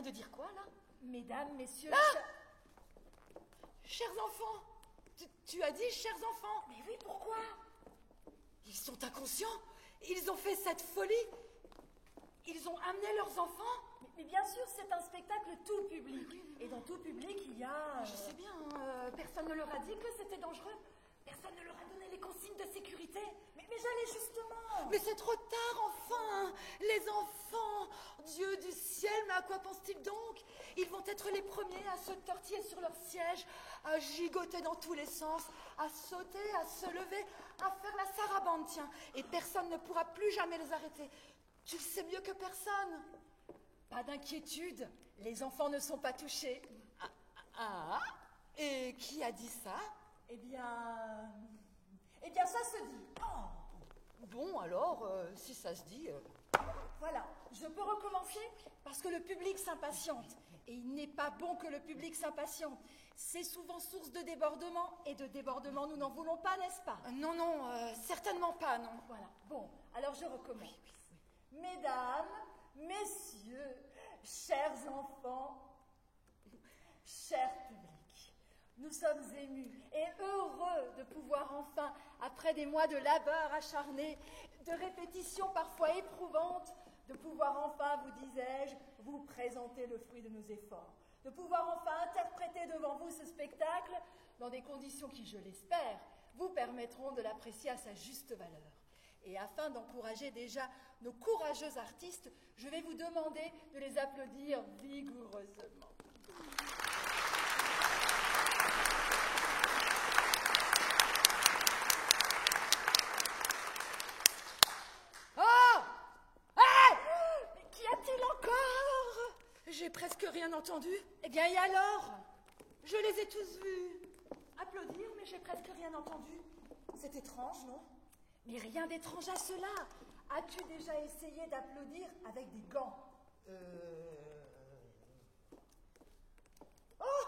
de dire quoi, là? Mesdames, messieurs... Chers enfants, tu as dit chers enfants? Mais oui, pourquoi? Ils sont inconscients. Ils ont fait cette folie. Ils ont amené leurs enfants. Mais bien sûr, c'est un spectacle tout public. Et dans tout public, il y a... Je sais bien, personne ne leur a dit que c'était dangereux. Personne ne leur a donné les consignes de sécurité. Mais j'allais justement... Mais c'est trop tard, enfin. Les enfants, Dieu du ciel, mais à quoi pensent-ils donc? Ils vont être les premiers à se tortiller sur leur siège, à gigoter dans tous les sens, à sauter, à se lever, à faire la sarabande, tiens. Et personne ne pourra plus jamais les arrêter. Tu le sais mieux que personne. Pas d'inquiétude, les enfants ne sont pas touchés. Et qui a dit ça? Eh bien, ça se dit. Bon, alors, si ça se dit... Voilà, je peux recommencer parce que le public s'impatiente. Et il n'est pas bon que le public s'impatiente. C'est souvent source de débordement, et de débordement, nous n'en voulons pas, n'est-ce pas? Non, certainement pas, non. Voilà, bon, alors je recommence. Mesdames, messieurs, chers enfants, cher public, nous sommes émus et heureux de pouvoir enfin, après des mois de labeur acharné, de répétitions parfois éprouvantes, de pouvoir enfin, vous disais-je, vous présenter le fruit de nos efforts, de pouvoir enfin interpréter devant vous ce spectacle dans des conditions qui, je l'espère, vous permettront de l'apprécier à sa juste valeur. Et afin d'encourager déjà nos courageux artistes, je vais vous demander de les applaudir vigoureusement. Mais qu'y a-t-il encore? J'ai presque rien entendu. Eh bien, et alors? Je les ai tous vus. Applaudir, mais j'ai presque rien entendu. C'est étrange, non? Mais rien d'étrange à cela. As-tu déjà essayé d'applaudir avec des gants? Oh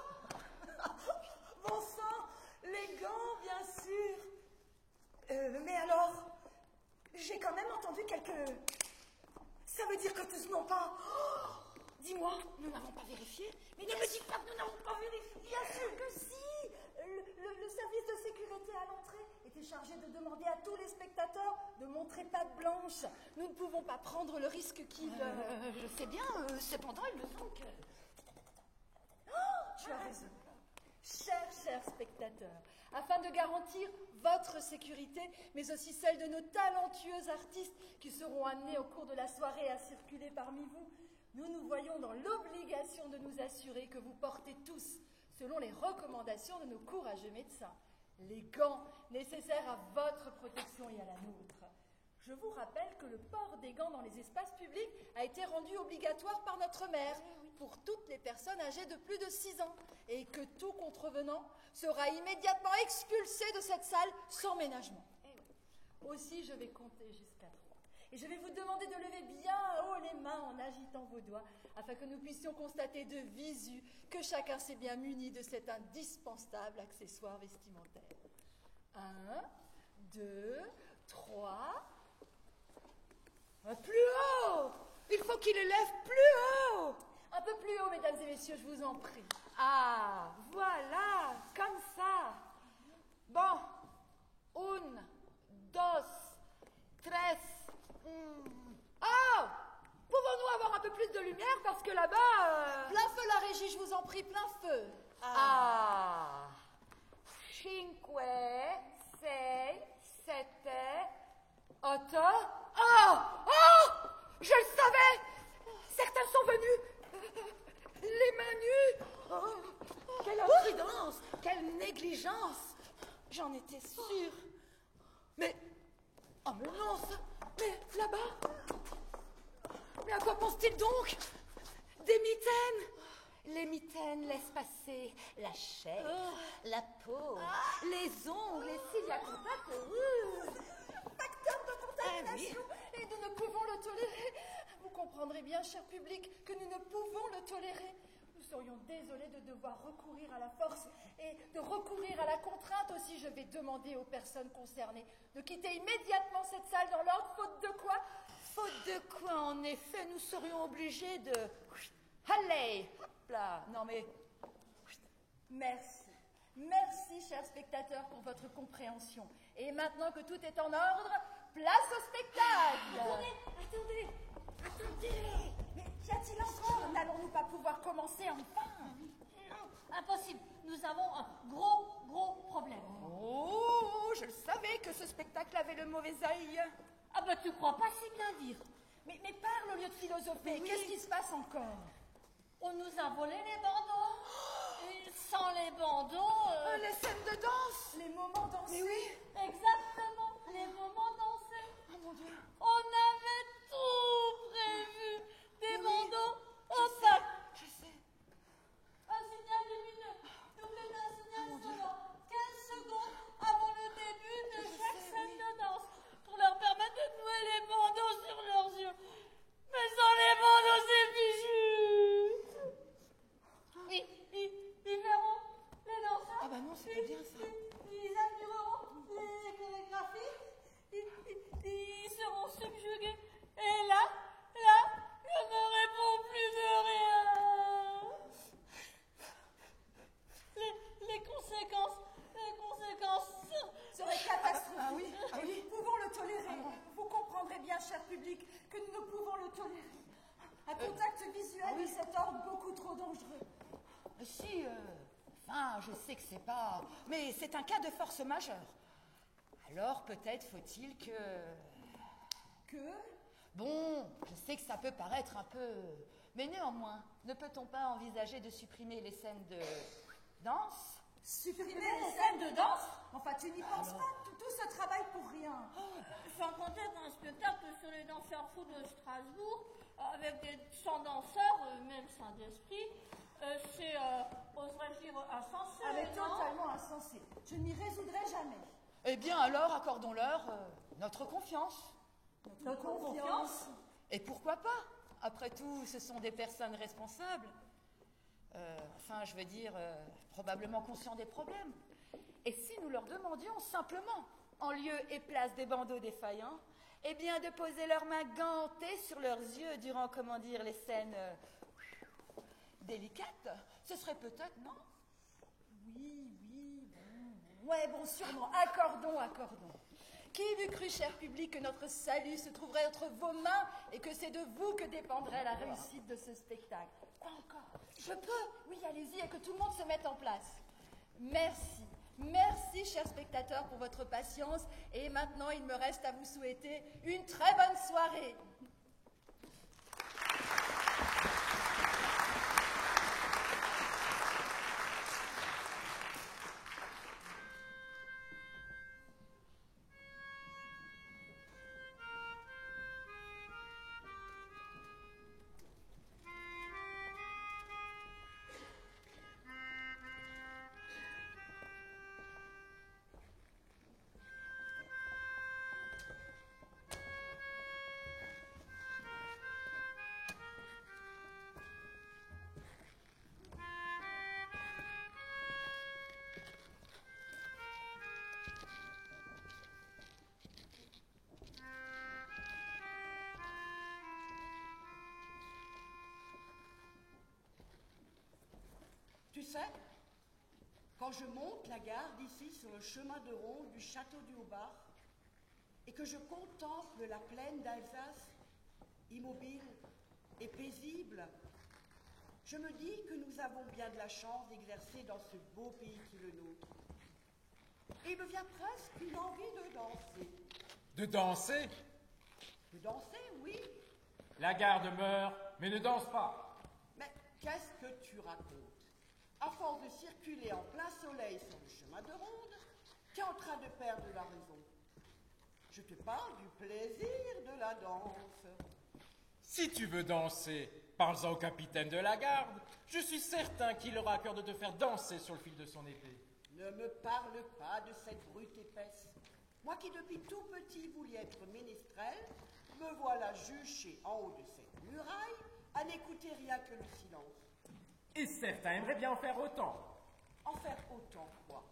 bon sang, les gants, bien sûr. Mais alors, j'ai quand même entendu quelques... Ça veut dire que tous n'ont pas... Dis-moi, nous n'avons pas vérifié. Mais ne me dis pas que nous n'avons pas vérifié. Bien sûr que si. Le service de sécurité à l'entrée était chargé de demander à tous les spectateurs de montrer patte blanche. Nous ne pouvons pas prendre le risque qu'ils... Je sais bien, cependant, il me semble que... Tu as raison. Chers spectateurs, afin de garantir votre sécurité, mais aussi celle de nos talentueux artistes qui seront amenés au cours de la soirée à circuler parmi vous, nous voyons dans l'obligation de nous assurer que vous portez tous, selon les recommandations de nos courageux médecins, les gants nécessaires à votre protection et à la nôtre. Je vous rappelle que le port des gants dans les espaces publics a été rendu obligatoire par notre maire pour toutes les personnes âgées de plus de 6 ans et que tout contrevenant sera immédiatement expulsé de cette salle sans ménagement. Aussi, je vais compter jusqu'à 3. Et je vais vous demander de lever bien haut les mains en agitant vos doigts afin que nous puissions constater de visu que chacun s'est bien muni de cet indispensable accessoire vestimentaire. 1, 2, 3... Plus haut! Il faut qu'il élève plus haut! Un peu plus haut, mesdames et messieurs, je vous en prie. Ah, voilà, comme ça. Bon, 1, 2, 3... Oh! Pouvons-nous avoir un peu plus de lumière parce que là-bas... Plein feu la régie, je vous en prie, plein feu. 5, 6, 7, 8... Je le savais! Certains sont venus! Les mains nues! Quelle imprudence! Quelle négligence! J'en étais sûre! Mais... Oh, mais non, ça... Mais là-bas... Mais à quoi pense-t-il donc? Des mitaines! Les mitaines laissent passer la chair, la peau, les ongles, les cils à contact. Facteur de contamination, et nous ne pouvons le tolérer. Vous comprendrez bien, cher public, que nous ne pouvons le tolérer. Nous serions désolés de devoir recourir à la force et de recourir à la contrainte aussi. Je vais demander aux personnes concernées de quitter immédiatement cette salle dans l'ordre, faute de quoi? Faute de quoi, en effet, nous serions obligés de Allez, hop là. Non mais... Merci. Merci, chers spectateurs, pour votre compréhension. Et maintenant que tout est en ordre, place au spectacle. Attendez. Mais qu'y a-t-il encore? N'allons-nous pas pouvoir commencer enfin? Non, impossible. Nous avons un gros problème. Oh, je le savais que ce spectacle avait le mauvais œil. Ah bah tu crois pas si bien dire. Mais parle au lieu de philosopher. Oui. Qu'est-ce qui se passe encore? On nous a volé les bandeaux. Et sans les bandeaux... Les scènes de danse. Les moments dansés. Mais oui. Exactement, les moments dansés. Oh mon Dieu. On avait tout prévu. Des Oui, bandeaux je opaques. Je sais. Un signal lumineux, doublé d'un signal sonore, 15 secondes avant le début de chaque scène de danse, pour leur permettre de nouer les bandeaux sur leurs yeux. Mais sans les bandeaux, c'est fichu. Ils verront les danseurs. Ah bah non, c'est pas bien ça. Ils admireront les chorégraphies. Ils seront subjugués. Et là, je ne réponds plus de rien. Les conséquences Serait catastrophique. Ah oui, ah oui. Nous pouvons le tolérer. Vous comprendrez bien, cher public, que nous ne pouvons le tolérer. Un contact visuel de cet ordre beaucoup trop dangereux. Si, enfin, je sais que c'est pas... Mais c'est un cas de force majeure. Alors peut-être faut-il que... Que? Bon, je sais que ça peut paraître un peu... Mais néanmoins, ne peut-on pas envisager de supprimer les scènes de danse? Supprimer les scènes de danse? Enfin, tu n'y penses pas. Tout ce travail pour rien. Sans compter qu'un spectacle sur les danseurs fous de Strasbourg, avec des sans danseurs, même sans d'esprit, c'est, oserais-je dire, insensé. Elle est non? totalement insensée. Je n'y résoudrai jamais. Eh bien alors, accordons-leur notre confiance. Notre confiance. Et pourquoi pas? Après tout, ce sont des personnes responsables. Enfin, je veux dire, probablement conscients des problèmes. Et si nous leur demandions simplement, en lieu et place des bandeaux défaillants, eh bien de poser leurs mains gantées sur leurs yeux durant, comment dire, les scènes délicates, ce serait peut-être, non? Oui, bon. Ouais, bon, sûrement. Accordons. Qui eût cru, cher public, que notre salut se trouverait entre vos mains et que c'est de vous que dépendrait la réussite de ce spectacle? Quoi encore? Je peux? Oui, allez-y, et que tout le monde se mette en place. Merci, chers spectateurs, pour votre patience. Et maintenant, il me reste à vous souhaiter une très bonne soirée. Tu sais, quand je monte la garde ici sur le chemin de ronde du château du Haut-Bar et que je contemple la plaine d'Alsace, immobile et paisible, je me dis que nous avons bien de la chance d'exercer dans ce beau pays qui est le nôtre. Et il me vient presque une envie de danser. De danser? De danser, oui, La garde meurt, mais ne danse pas. mais qu'est-ce que tu racontes? À force de circuler en plein soleil sur le chemin de ronde, tu es en train de perdre la raison. Je te parle du plaisir de la danse. Si tu veux danser, parle-en au capitaine de la garde. Je suis certain qu'il aura à cœur de te faire danser sur le fil de son épée. Ne me parle pas de cette brute épaisse. Moi qui depuis tout petit voulais être ménestrel, me voilà juché en haut de cette muraille à n'écouter rien que le silence. Et certains aimeraient bien en faire autant. En faire autant, quoi.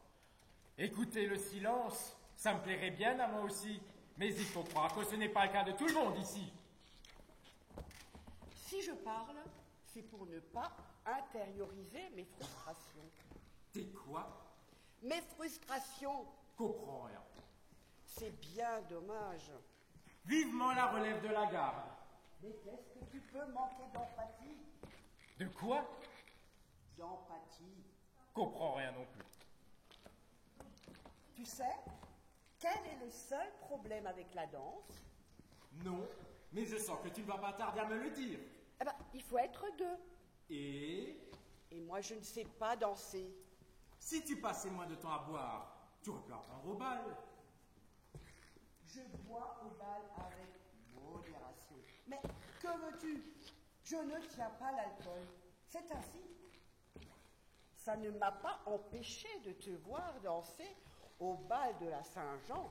Écoutez le silence, ça me plairait bien à moi aussi. Mais il faut croire que ce n'est pas le cas de tout le monde ici. Si je parle, c'est pour ne pas intérioriser mes frustrations. T'es quoi? Mes frustrations, Comprends rien. c'est bien dommage. Vivement la relève de la garde. Mais qu'est-ce que tu peux manquer d'empathie? De quoi? D'empathie. Comprends rien non plus. Tu sais, quel est le seul problème avec la danse? Non, mais je sens que tu ne vas pas tarder à me le dire. Eh ben, il faut être deux. Et Et moi, je ne sais pas danser. si tu passais moins de temps à boire, tu aurais pu apprendre au bal. Je bois au bal avec modération. Mais que veux-tu? Je ne tiens pas l'alcool. C'est ainsi. Ça ne m'a pas empêché de te voir danser au bal de la Saint-Jean.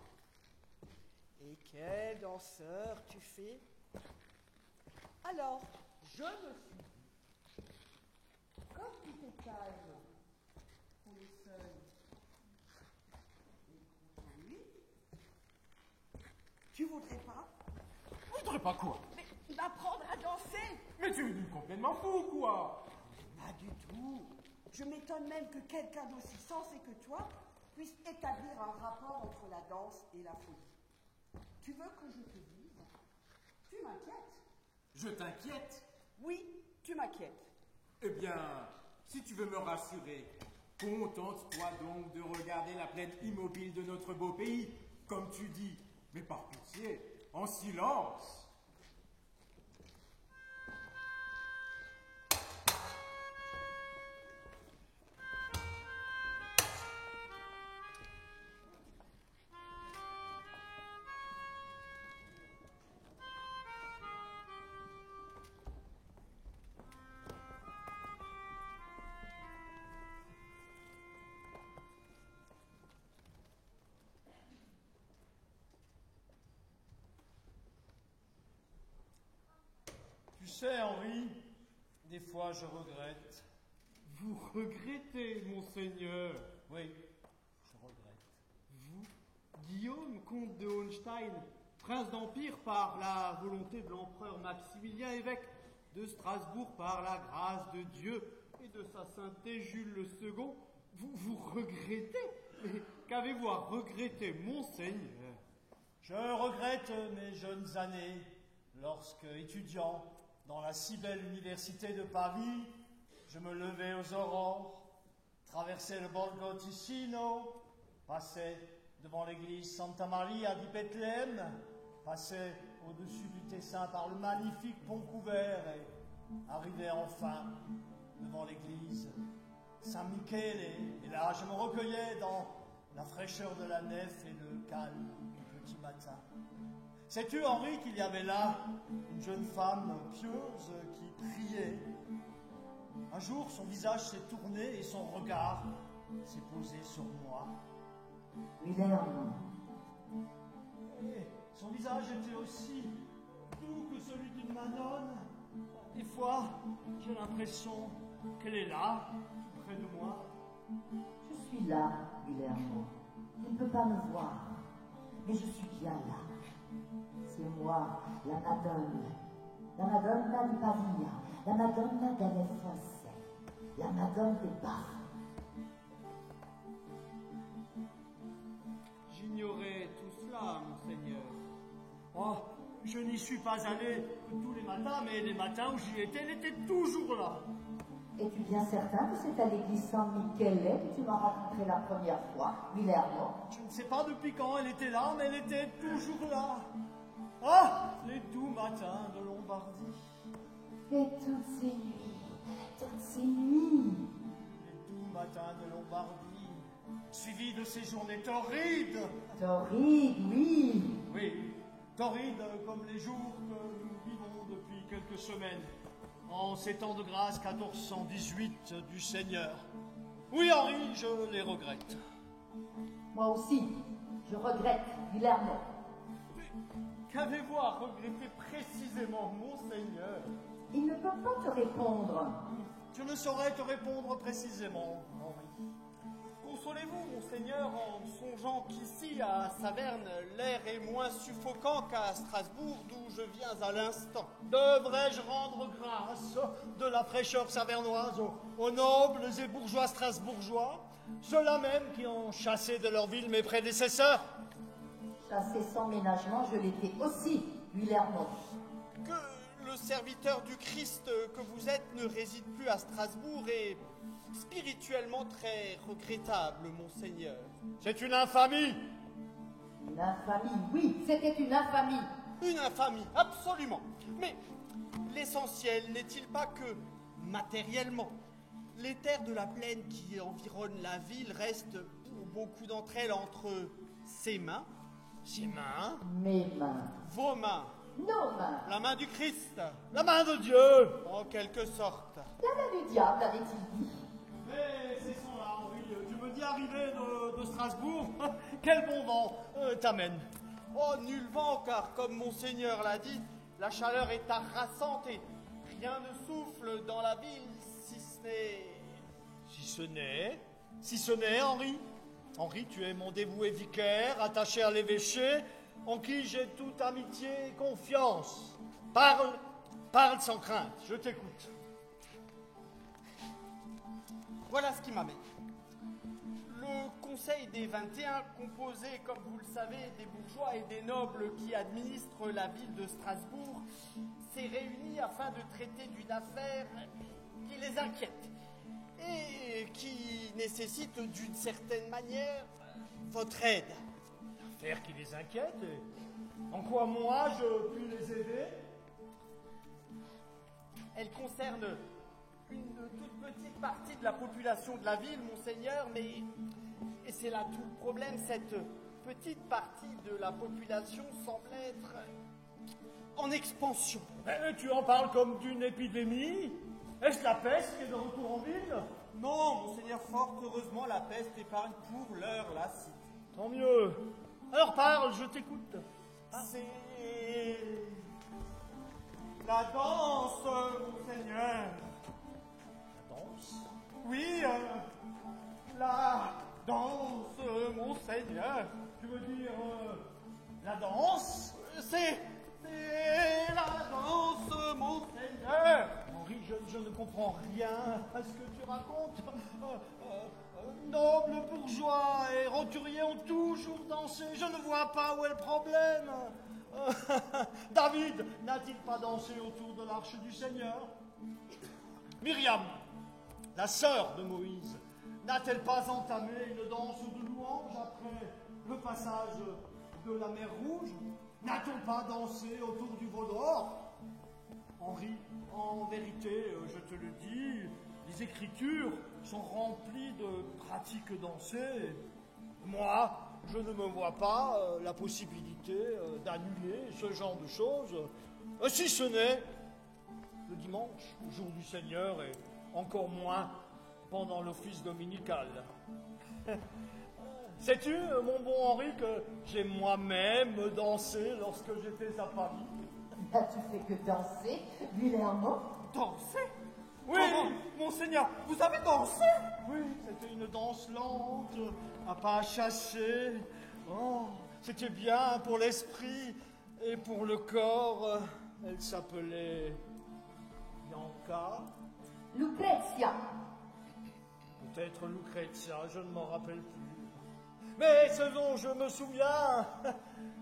Et quel danseur tu fais! Alors, je me suis dit, comme tu t'es calme, on est seul. Oui. Tu voudrais pas? Je voudrais pas quoi? Mais m'apprendre à danser? Mais tu es complètement fou, quoi? Pas du tout. Je m'étonne même que quelqu'un d'aussi sensé que toi puisse établir un rapport entre la danse et la folie. Tu veux que je te dise? Tu m'inquiètes. Je t'inquiète? Oui, tu m'inquiètes. Eh bien, si tu veux me rassurer, contente-toi donc de regarder la plaine immobile de notre beau pays, comme tu dis, mais par pitié, en silence. Tu sais, Henri, des fois je regrette. Vous regrettez, monseigneur? Oui, je regrette. Vous, Guillaume, comte de Hohenstein, prince d'Empire par la volonté de l'empereur Maximilien, évêque de Strasbourg par la grâce de Dieu et de sa sainteté Jules II, vous regrettez? Mais qu'avez-vous à regretter, monseigneur? Je regrette mes jeunes années, lorsque, étudiant dans la si belle université de Paris, je me levais aux aurores, traversais le Borgo Ticino, passais devant l'église Santa Maria di Bethléem, passais au-dessus du Tessin par le magnifique pont couvert et arrivais enfin devant l'église Saint-Michele. Et là, je me recueillais dans la fraîcheur de la nef et le calme du petit matin. Sais-tu, Henri, qu'il y avait là une jeune femme pieuse qui priait? Un jour, son visage s'est tourné et son regard s'est posé sur moi. Wilhelm, Et son visage était aussi doux que celui d'une manonne. Des fois, j'ai l'impression qu'elle est là, près de moi. je suis là, Wilhelm. Tu ne peux pas me voir, mais je suis bien là. C'est moi, la Madonna di Pavia, la Madonna delle Fosse, la Madonna des Baffes. J'ignorais tout cela, monseigneur. Oh, je n'y suis pas allé tous les matins, mais les matins où j'y étais, elle était toujours là. Es-tu bien certain que c'est à l'église Saint-Michele que tu m'as rencontré la première fois, Wilhelm? Je ne sais pas depuis quand elle était là, mais elle était toujours là. Ah, les doux matins de Lombardie. Et toutes ces nuits. Les doux matins de Lombardie, suivis de ces journées torrides. Torride, oui. Oui, torrides comme les jours que nous vivons depuis quelques semaines, en ces temps de grâce 1418 du Seigneur. Oui, Henri, je les regrette. Moi aussi, je regrette, Wilhelm. Qu'avez-vous à regretter précisément, monseigneur? Il ne peut pas te répondre. Je ne saurais te répondre précisément, Henri. consolez-vous, monseigneur, en songeant qu'ici, à Saverne, l'air est moins suffocant qu'à Strasbourg, d'où je viens à l'instant. Devrais-je rendre grâce de la fraîcheur savernoise aux nobles et bourgeois strasbourgeois, ceux-là même qui ont chassé de leur ville mes prédécesseurs? Chassé sans ménagement, je l'étais aussi, Guillermo. Que le serviteur du Christ que vous êtes ne réside plus à Strasbourg est spirituellement très regrettable, monseigneur. C'est une infamie. Une infamie, oui, c'était une infamie. Une infamie, absolument. Mais l'essentiel n'est-il pas que, matériellement, les terres de la plaine qui environnent la ville restent, pour beaucoup d'entre elles, entre ses mains, Mes mains, vos mains, nos mains, la main du Christ, la main de Dieu, en quelque sorte. la main du diable, avait-il dit. Mais cessons là, Henri. Tu me dis arriver de Strasbourg? Quel bon vent t'amène. Oh, nul vent, car comme monseigneur l'a dit, la chaleur est harassante et rien ne souffle dans la ville, si ce n'est, Henri. Henri, tu es mon dévoué vicaire, attaché à l'évêché, en qui j'ai toute amitié et confiance. Parle sans crainte, je t'écoute. Voilà ce qui m'amène. Le Conseil des 21, composé, comme vous le savez, des bourgeois et des nobles qui administrent la ville de Strasbourg, s'est réuni afin de traiter d'une affaire qui les inquiète et qui nécessite d'une certaine manière votre aide. L'affaire qui les inquiète? Et en quoi moi je puis les aider? Elle concerne une toute petite partie de la population de la ville, monseigneur, mais, et c'est là tout le problème, cette petite partie de la population semble être en expansion. Mais tu en parles comme d'une épidémie? Est-ce la peste qui est de retour en ville? Non, monseigneur, fort heureusement, la peste épargne pour l'heure la cité. Tant mieux. Alors parle, je t'écoute. C'est la danse, monseigneur. La danse? Oui, la danse, monseigneur. Tu veux dire la danse? C'est la danse, monseigneur. Henri, je ne comprends rien à ce que tu racontes. Nobles, bourgeois et roturiers ont toujours dansé. Je ne vois pas où est le problème. David n'a-t-il pas dansé autour de l'arche du Seigneur? Myriam, la sœur de Moïse, n'a-t-elle pas entamé une danse de louange après le passage de la mer Rouge? N'a-t-on pas dansé autour du veau d'or? Henri, en vérité, je te le dis, les Écritures sont remplies de pratiques dansées. Moi, je ne me vois pas la possibilité d'annuler ce genre de choses, si ce n'est le dimanche, jour du Seigneur, et encore moins pendant l'office dominical. Sais-tu, mon bon Henri, que j'ai moi-même dansé lorsque j'étais à Paris? N'as-tu fait que danser, Guillermo? Danser? Oui, monseigneur, vous avez dansé? Oui, c'était une danse lente, à pas chasser. Oh, c'était bien pour l'esprit et pour le corps. Elle s'appelait Bianca. Lucrezia. Peut-être Lucrezia, je ne m'en rappelle plus. Mais ce dont je me souviens,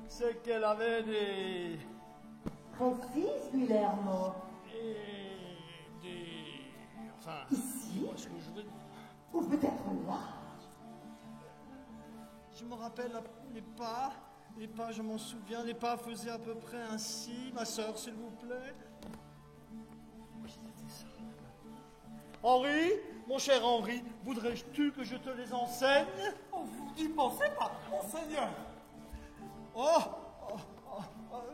c'est qu'elle avait des... Précise, Guillermo. Enfin, Ici? ce que je veux... Ou peut-être là? Je me rappelle les pas. Les pas, je m'en souviens. Les pas faisaient à peu près ainsi. Ma sœur, s'il vous plaît. Oui, c'était ça. Henri, mon cher Henri, voudrais-tu que je te les enseigne? Oh, vous n'y pensez pas, monseigneur.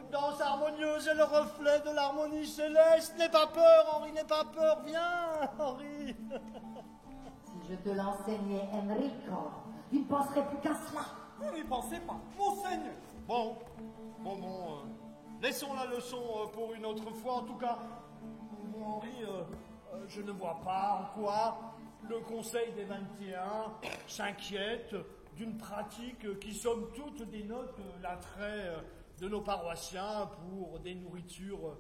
Une danse harmonieuse est le reflet de l'harmonie céleste. N'aie pas peur, Henri, n'aie pas peur. Viens, Henri. Si je te l'enseignais, Enrico, tu ne penserais plus qu'à cela. Vous n'y pensez pas, monseigneur. Bon. Laissons la leçon pour une autre fois. En tout cas, mon Henri, je ne vois pas en quoi Le Conseil des 21 s'inquiète d'une pratique qui, somme toute, dénote l'attrait de nos paroissiens pour des nourritures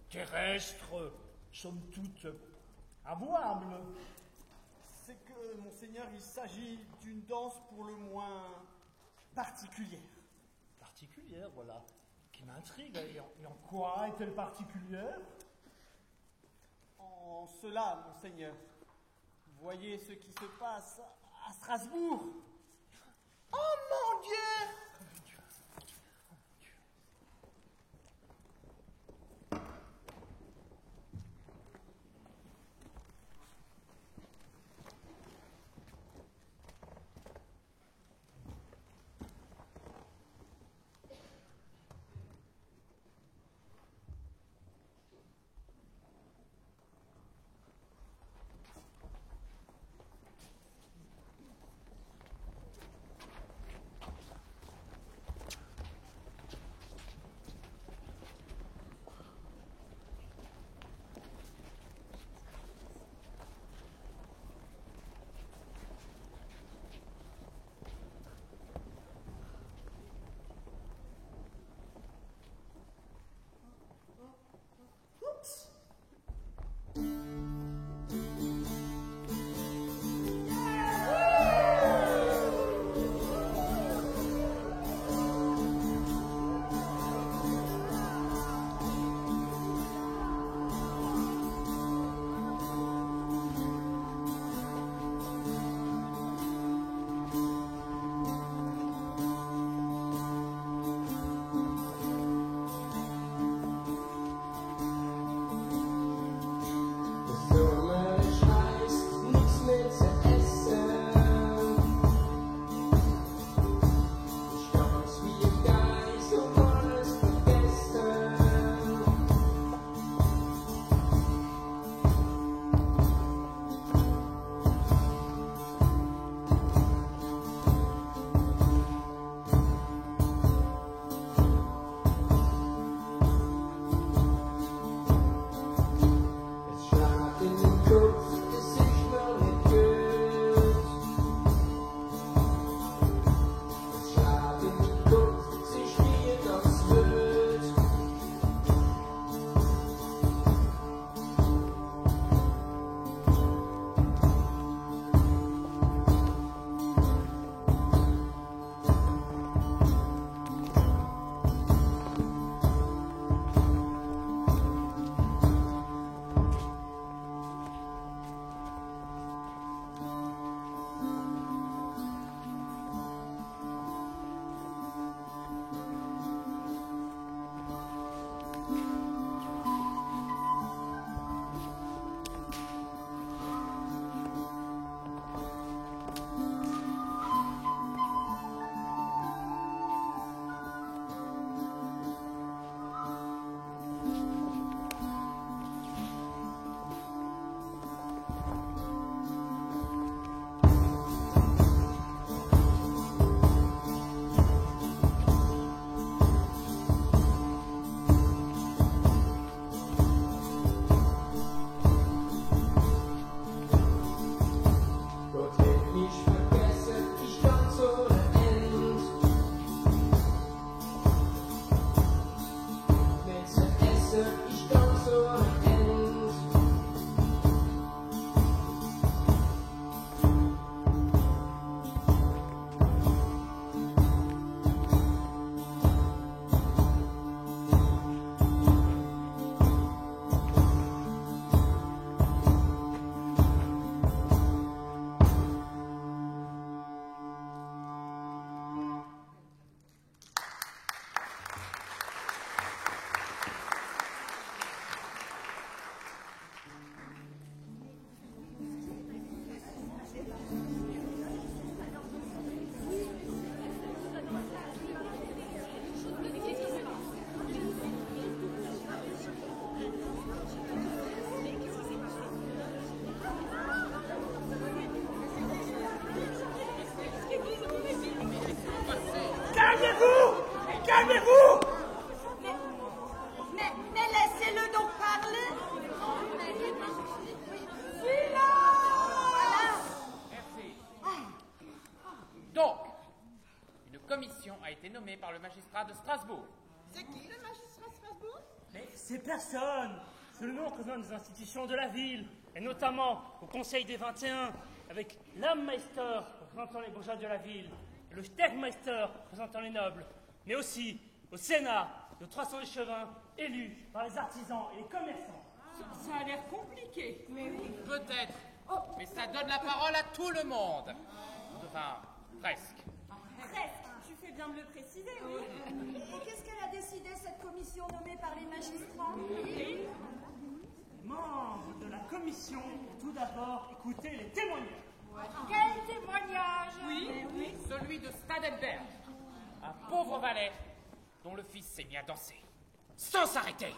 terrestres, somme toute, avouables. C'est que, monseigneur, il s'agit d'une danse pour le moins particulière. Particulière, voilà, qui m'intrigue. Et en quoi est-elle particulière? En cela, monseigneur, voyez ce qui se passe à Strasbourg. Oh mon Dieu! a été nommée par le magistrat de Strasbourg. C'est qui le magistrat de Strasbourg? Mais c'est personne. C'est le nom qu'on donne des institutions de la ville, et notamment au Conseil des 21, avec l'Amtmeister représentant les bourgeois de la ville, et le Stegmeister représentant les nobles, mais aussi au Sénat, de 300 échevins élus par les artisans et les commerçants. Ça a l'air compliqué. Mais oui. Peut-être, mais ça donne la parole à tout le monde. Enfin, presque. Presque, tu fais bien de le préciser, oui. Et qu'est-ce qu'elle a décidé, cette commission nommée par les magistrats? Les membres de la commission ont tout d'abord écouté les témoignages. Quel témoignage? Oui, celui de Stadenberg, un pauvre valet dont le fils s'est mis à danser, sans s'arrêter.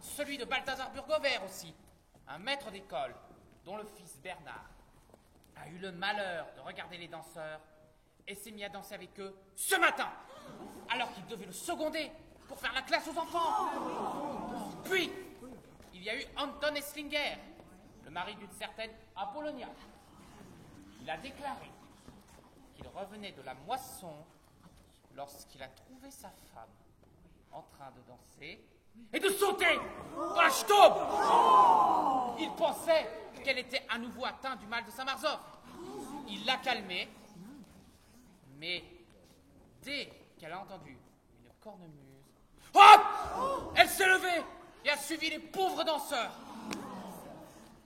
Celui de Balthazar Burgovert aussi, un maître d'école dont le fils Bernard a eu le malheur de regarder les danseurs et s'est mis à danser avec eux ce matin, alors qu'il devait le seconder pour faire la classe aux enfants. Puis, il y a eu Anton Esslinger, le mari d'une certaine Apollonia. Il a déclaré qu'il revenait de la moisson lorsqu'il a trouvé sa femme en train de danser et de sauter dans la Staube. Il pensait qu'elle était à nouveau atteinte du mal de Saint-Marzov. Il l'a calmée, mais dès qu'elle a entendu une cornemuse, hop, elle s'est levée et a suivi les pauvres danseurs.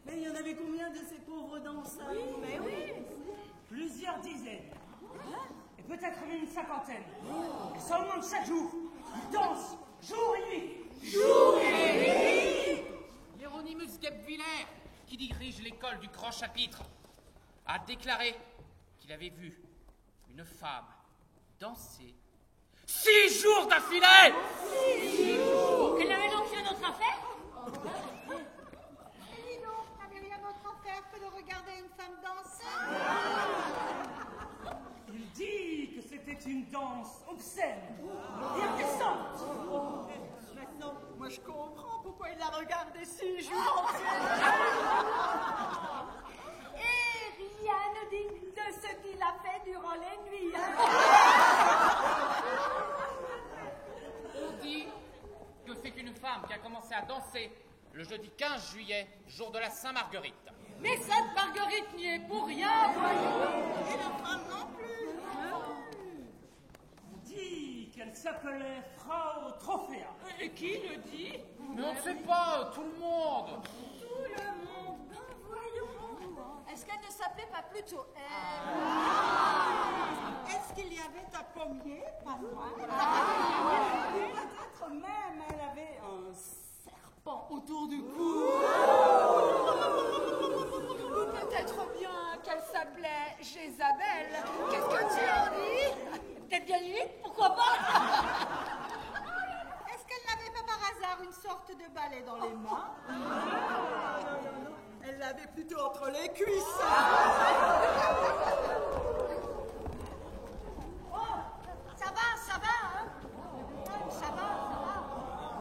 Mais il y en avait combien de ces pauvres danseurs? Mais oui, plusieurs dizaines. Et peut-être même une cinquantaine. Et ça augmente chaque jour. Ils dansent jour et nuit. Jour et nuit. Hieronymus Gebwiller, qui dirige l'école du Grand Chapitre, a déclaré qu'il avait vu une femme danser 6 jours d'affilée. 6 jours. Elle n'avait donc rien d'autre à faire? Et dis donc, n'avait rien d'autre à faire que de regarder une femme danser? Il dit que c'était une danse obscène et indécente. Maintenant, moi je comprends pourquoi il la regardé 6 jours entiers. Et rien ne dit de ce qu'il a fait durant les nuits. On dit que c'est une femme qui a commencé à danser le jeudi 15 juillet, jour de la Saint-Marguerite. Mais cette Marguerite n'y est pour rien, voyons. Et la femme non plus. On dit qu'elle s'appelait Frau Trophea. Et qui le dit? Mais on ne sait pas, tout le monde. Tout le monde. Voyons. Est-ce qu'elle ne s'appelait pas plutôt elle? Est-ce qu'il y avait un pommier? Pas loin. Peut-être même elle avait un serpent autour du cou. Ou peut-être bien qu'elle s'appelait Jézabel. Qu'est-ce que tu en dis? Peut-être bien lui, pourquoi pas? Est-ce qu'elle n'avait pas par hasard une sorte de balai dans les mains? Non. Elle l'avait plutôt entre les cuisses. Oh, ça va, hein? Ça va.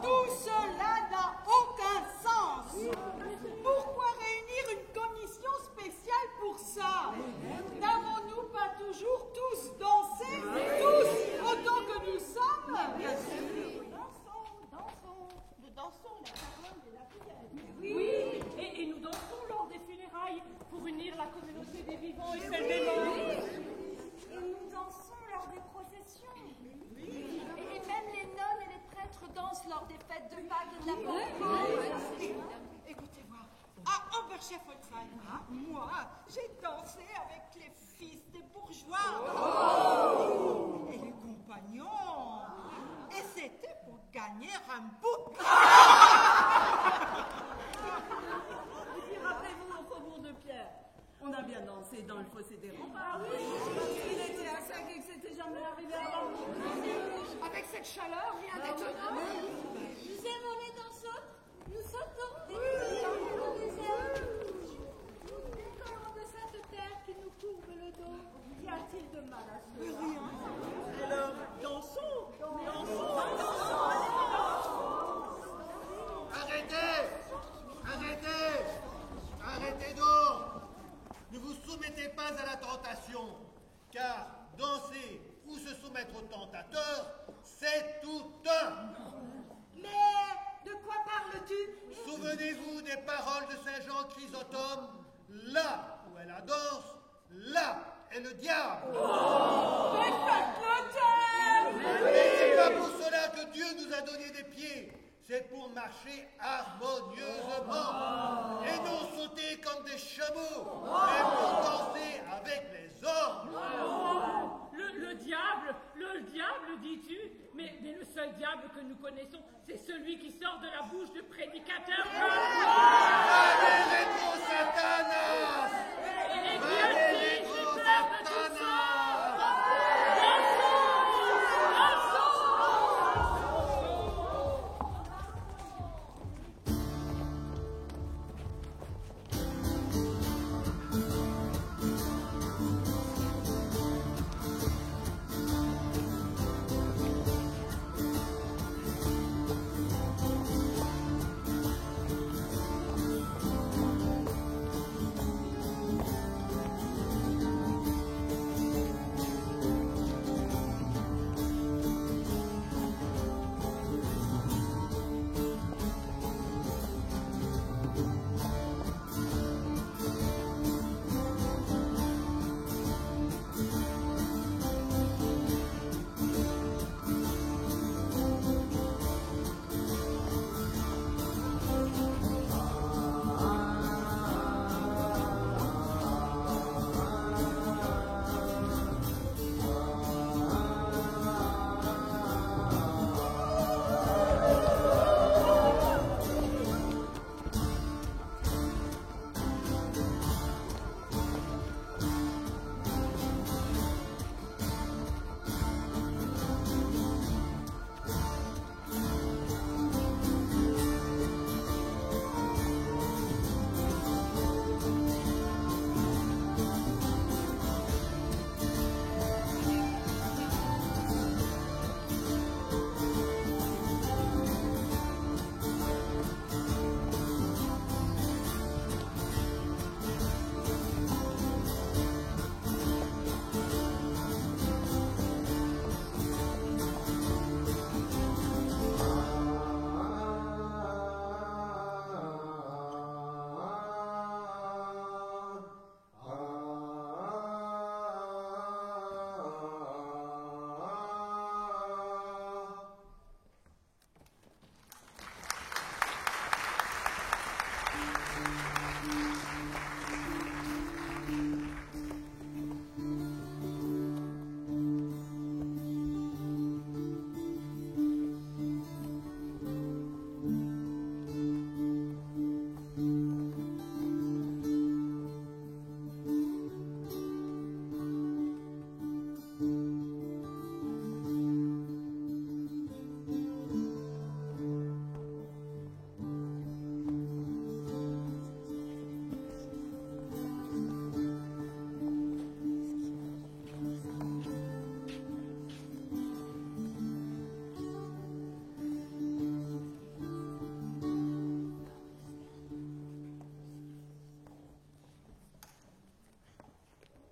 Tout cela n'a aucun sens. Pourquoi réunir une commission spéciale pour ça? N'avons-nous pas toujours tous dansé? Tous, autant que nous sommes? Bien sûr. Nous dansons la parole de la prière. Oui, et nous dansons lors des funérailles pour unir la communauté des vivants et celle des morts. Et nous dansons lors des processions. Et même les nonnes et les prêtres dansent lors des fêtes de Pâques et de la Pentecôte. Écoutez-moi, à Oberscheffolzheim, moi, j'ai dansé avec les fils des bourgeois. Et les compagnons. Et c'était pour gagner un bouc. Et puis rappelez-vous au faubourg de Pierre, on a bien dansé dans le fossé des remparts. Il était à sec et que c'était jamais arrivé avant. Avec cette chaleur, rien d'étonnant. Nous aimons les danseuses, nous sautons des dans le désert. Encore de cette terre qui nous courbe le dos, qu'y a-t-il de mal à ce Rien. Alors, dansons. Arrêtez donc. Ne vous soumettez pas à la tentation, car danser ou ou se soumettre au tentateur, c'est tout un. Mais de quoi parles-tu? Souvenez-vous des paroles de Saint Jean Chrysostome, là où est la danse, là est le diable. Mais faites-le taire! Mais c'est pas pour cela que Dieu nous a donné des pieds. C'est pour marcher harmonieusement et non sauter comme des chameaux, mais pour danser avec les hommes. Le diable, dis-tu? Mais le seul diable que nous connaissons, c'est celui qui sort de la bouche du prédicateur. Maledetto Satanas! Maledetto Satanas!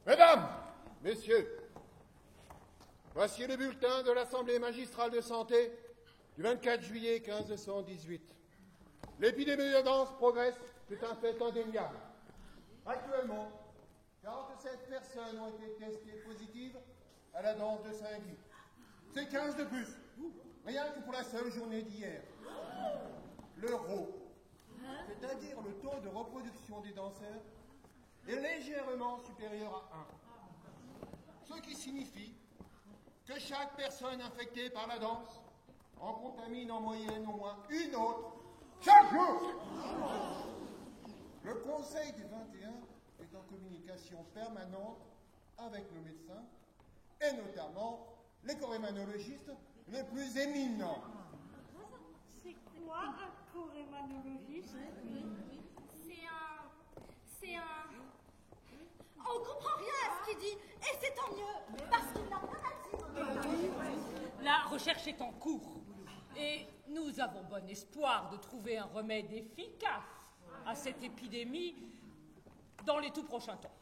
Mesdames, Messieurs, voici le bulletin de l'Assemblée magistrale de santé du 24 juillet 1518. L'épidémie de danse progresse, c'est un fait indéniable. Actuellement, 47 personnes ont été testées positives à la danse de Saint-Guy. C'est 15 de plus, rien que pour la seule journée d'hier. Le RO, c'est-à-dire le taux de reproduction des danseurs, est légèrement supérieur à 1. Ce qui signifie que chaque personne infectée par la danse en contamine en moyenne au moins une autre chaque jour. Le Conseil des 21 est en communication permanente avec nos médecins et notamment les chorémanologistes les plus éminents. C'est quoi un chorémanologiste? C'est un... On comprend rien à ce qu'il dit, et c'est tant mieux, parce qu'il n'a rien à dire. La recherche est en cours, et nous avons bon espoir de trouver un remède efficace à cette épidémie dans les tout prochains temps.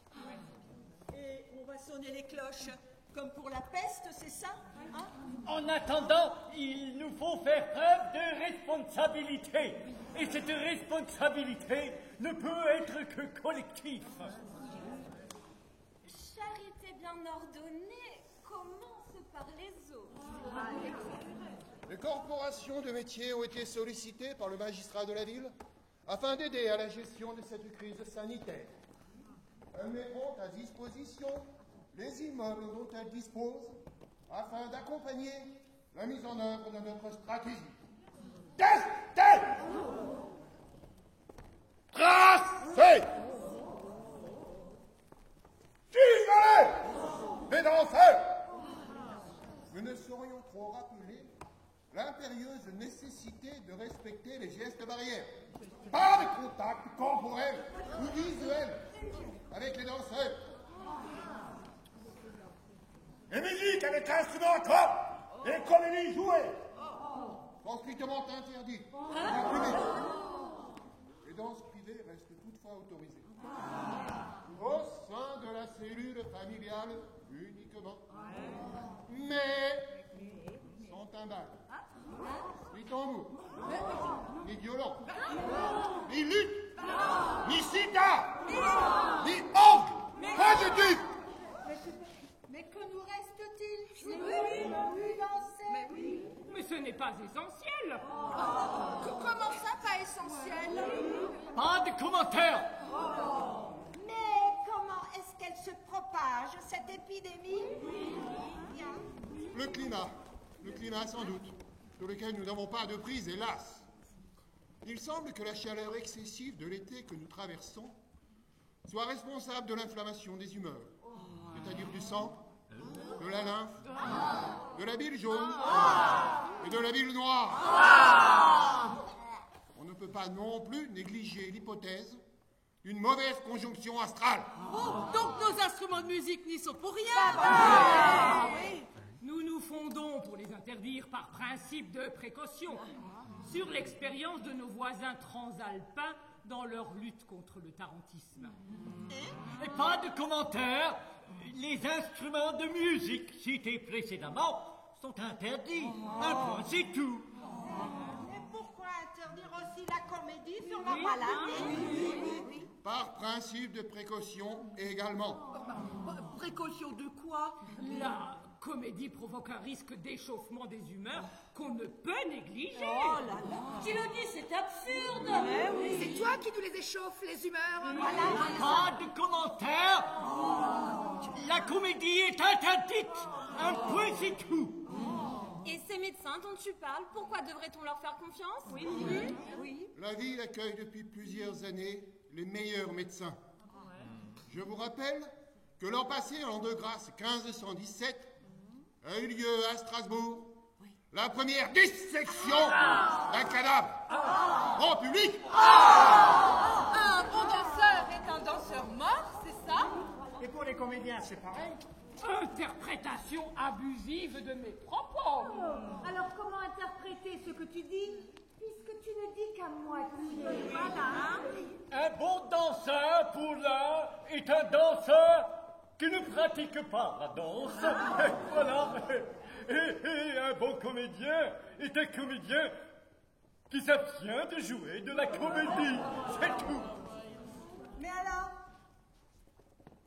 Et on va sonner les cloches. Comme pour la peste, c'est ça hein? En attendant, il nous faut faire preuve de responsabilité. Et cette responsabilité ne peut être que collective. Charité bien ordonnée commence par les autres. Les corporations de métiers ont été sollicitées par le magistrat de la ville afin d'aider à la gestion de cette crise sanitaire. Elles mettront à disposition les immeubles dont elles disposent afin d'accompagner la mise en œuvre de notre stratégie. Tester! Tracer! Isoler! Les danseurs! Nous ne saurions trop rappeler l'impérieuse nécessité de respecter les gestes barrières. Pas de contact corporel ou visuel avec les danseurs. Les musiques avec instruments à cordes et comédies jouées sont strictement interdites. Les danses privées restent toutefois autorisées. Au sein de la cellule familiale uniquement. Mais sans timbales, ni tambour, ni violon, ni lutte, ni sida, ni orgue, pas de duc. Mais que nous reste-t-il? Oui, danser. Mais ce n'est pas essentiel. Comment ça, pas essentiel? Pas de commentaires. Mais comment est-ce qu'elle se propage, cette épidémie? Le climat sans doute, sur lequel nous n'avons pas de prise, hélas. Il semble que la chaleur excessive de l'été que nous traversons soit responsable de l'inflammation des humeurs, c'est-à-dire du sang, de la lymphe, de la bile jaune et de la bile noire. On ne peut pas non plus négliger l'hypothèse d'une mauvaise conjonction astrale. Donc nos instruments de musique n'y sont pour rien. Nous nous fondons pour les interdire par principe de précaution sur l'expérience de nos voisins transalpins dans leur lutte contre le tarantisme. Et pas de commentaires. Les instruments de musique cités précédemment sont interdits. Un point, c'est tout. Et pourquoi interdire aussi la comédie sur la maladie? Par principe de précaution également. Précaution de quoi? La comédie provoque un risque d'échauffement des humeurs qu'on ne peut négliger. Oh là là. Tu le dis, c'est absurde. C'est toi qui nous les échauffes, les humeurs. Pas de commentaires. La comédie est interdite. Un point, c'est tout. Et ces médecins dont tu parles, pourquoi devrait-on leur faire confiance? Oui. La ville accueille depuis plusieurs années les meilleurs médecins. Je vous rappelle que l'an passé, en l'an de grâce 1517, a eu lieu à Strasbourg la première dissection d'un cadavre en public. Un bon danseur est un danseur mort, c'est ça? Et pour les comédiens, c'est pareil. Interprétation abusive de mes propos. Alors comment interpréter ce que tu dis, puisque tu ne dis qu'à moitié? Voilà. Un bon danseur, pour l'un, est un danseur qui ne pratique pas la danse. Voilà. Et un bon comédien est un comédien qui s'abstient de jouer de la comédie. C'est tout. Mais alors,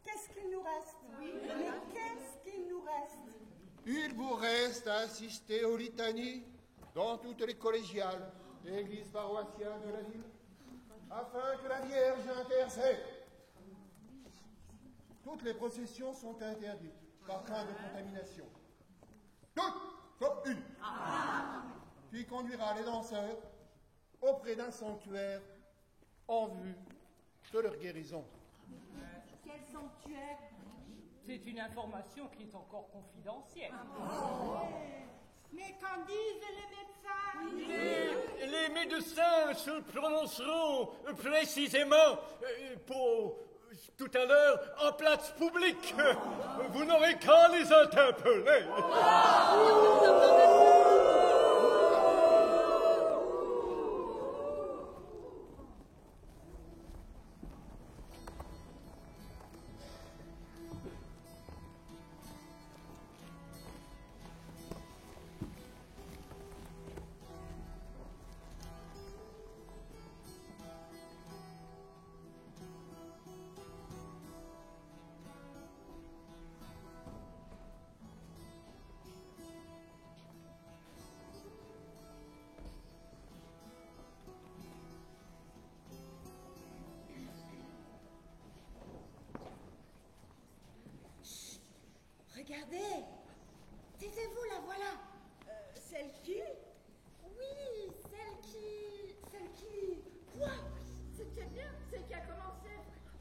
qu'est-ce qu'il nous reste? Mais qu'est-ce qu'il nous reste? Il vous reste à assister aux litanies dans toutes les collégiales et églises paroissiales de la ville, afin que la Vierge intercède. Toutes les processions sont interdites par crainte de contamination. Toutes, sauf une, qui conduira les danseurs auprès d'un sanctuaire en vue de leur guérison. Quel sanctuaire? C'est une information qui est encore confidentielle. Mais qu'en disent les médecins? Les médecins se prononceront précisément pour tout à l'heure en place publique. Vous n'aurez qu'à les interpeller. Regardez. Taisez-vous, la voilà. Celle qui? Oui, celle qui... Quoi? C'était bien, celle qui a commencé.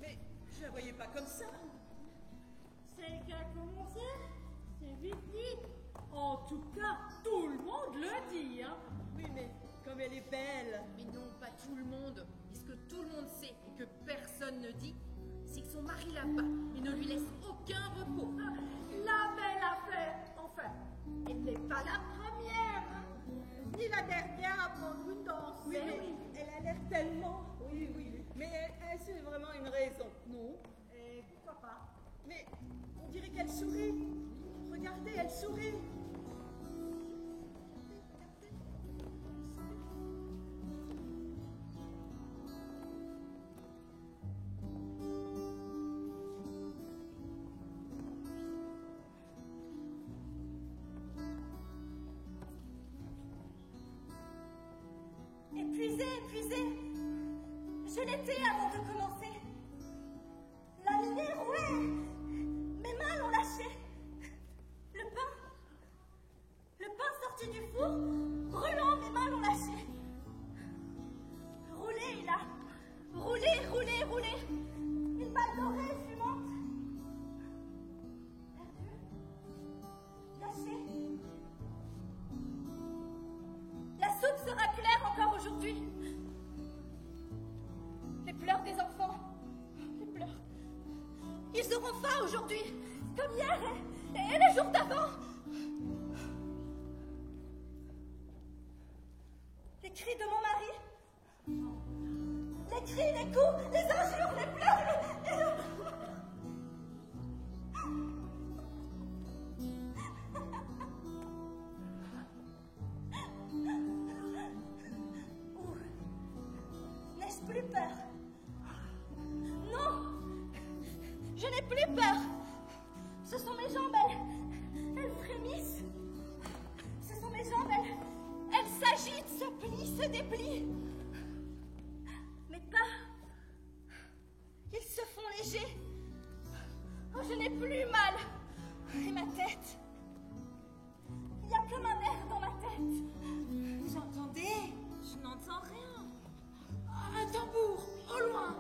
Mais je la voyais pas comme ça. Celle qui a commencé, c'est vite dit. En tout cas, tout le monde le dit, hein. Oui, mais comme elle est belle. Mais non, pas tout le monde. Puisque tout le monde sait et que personne ne dit, c'est que son mari la bat et ne lui laisse aucun repos. La belle affaire. Enfin, elle n'est pas la première, ni la dernière à prendre une danse. Oui, mais elle a l'air tellement... Oui. Mais est-ce vraiment une raison? Non. Et pourquoi pas? Mais on dirait qu'elle sourit. Regardez, elle sourit. Épuisée. Je l'étais avant de commencer. La lignée roulait. Mes mains l'ont lâché. Le pain sorti du four, brûlant, mes mains l'ont lâché. Rouler, il a roulé. Une balle dorée, fumante. Perdue. Lâchée. La soupe sera claire encore aujourd'hui. Les pleurs des enfants. Les pleurs. Ils auront faim aujourd'hui, comme hier et les jours d'avant. Les cris de mon mari. Les cris, les coups, les injures, les pleurs, N'ai-je plus peur? Non, je n'ai plus peur. Ce sont mes jambes, elles frémissent. Ce sont mes jambes, elles s'agitent, se plient, se déplient. Mes pas, ils se font légers. Oh, je n'ai plus mal. Et ma tête, il y a comme un air dans ma tête. Vous entendez? Je n'entends rien. Un tambour, au loin.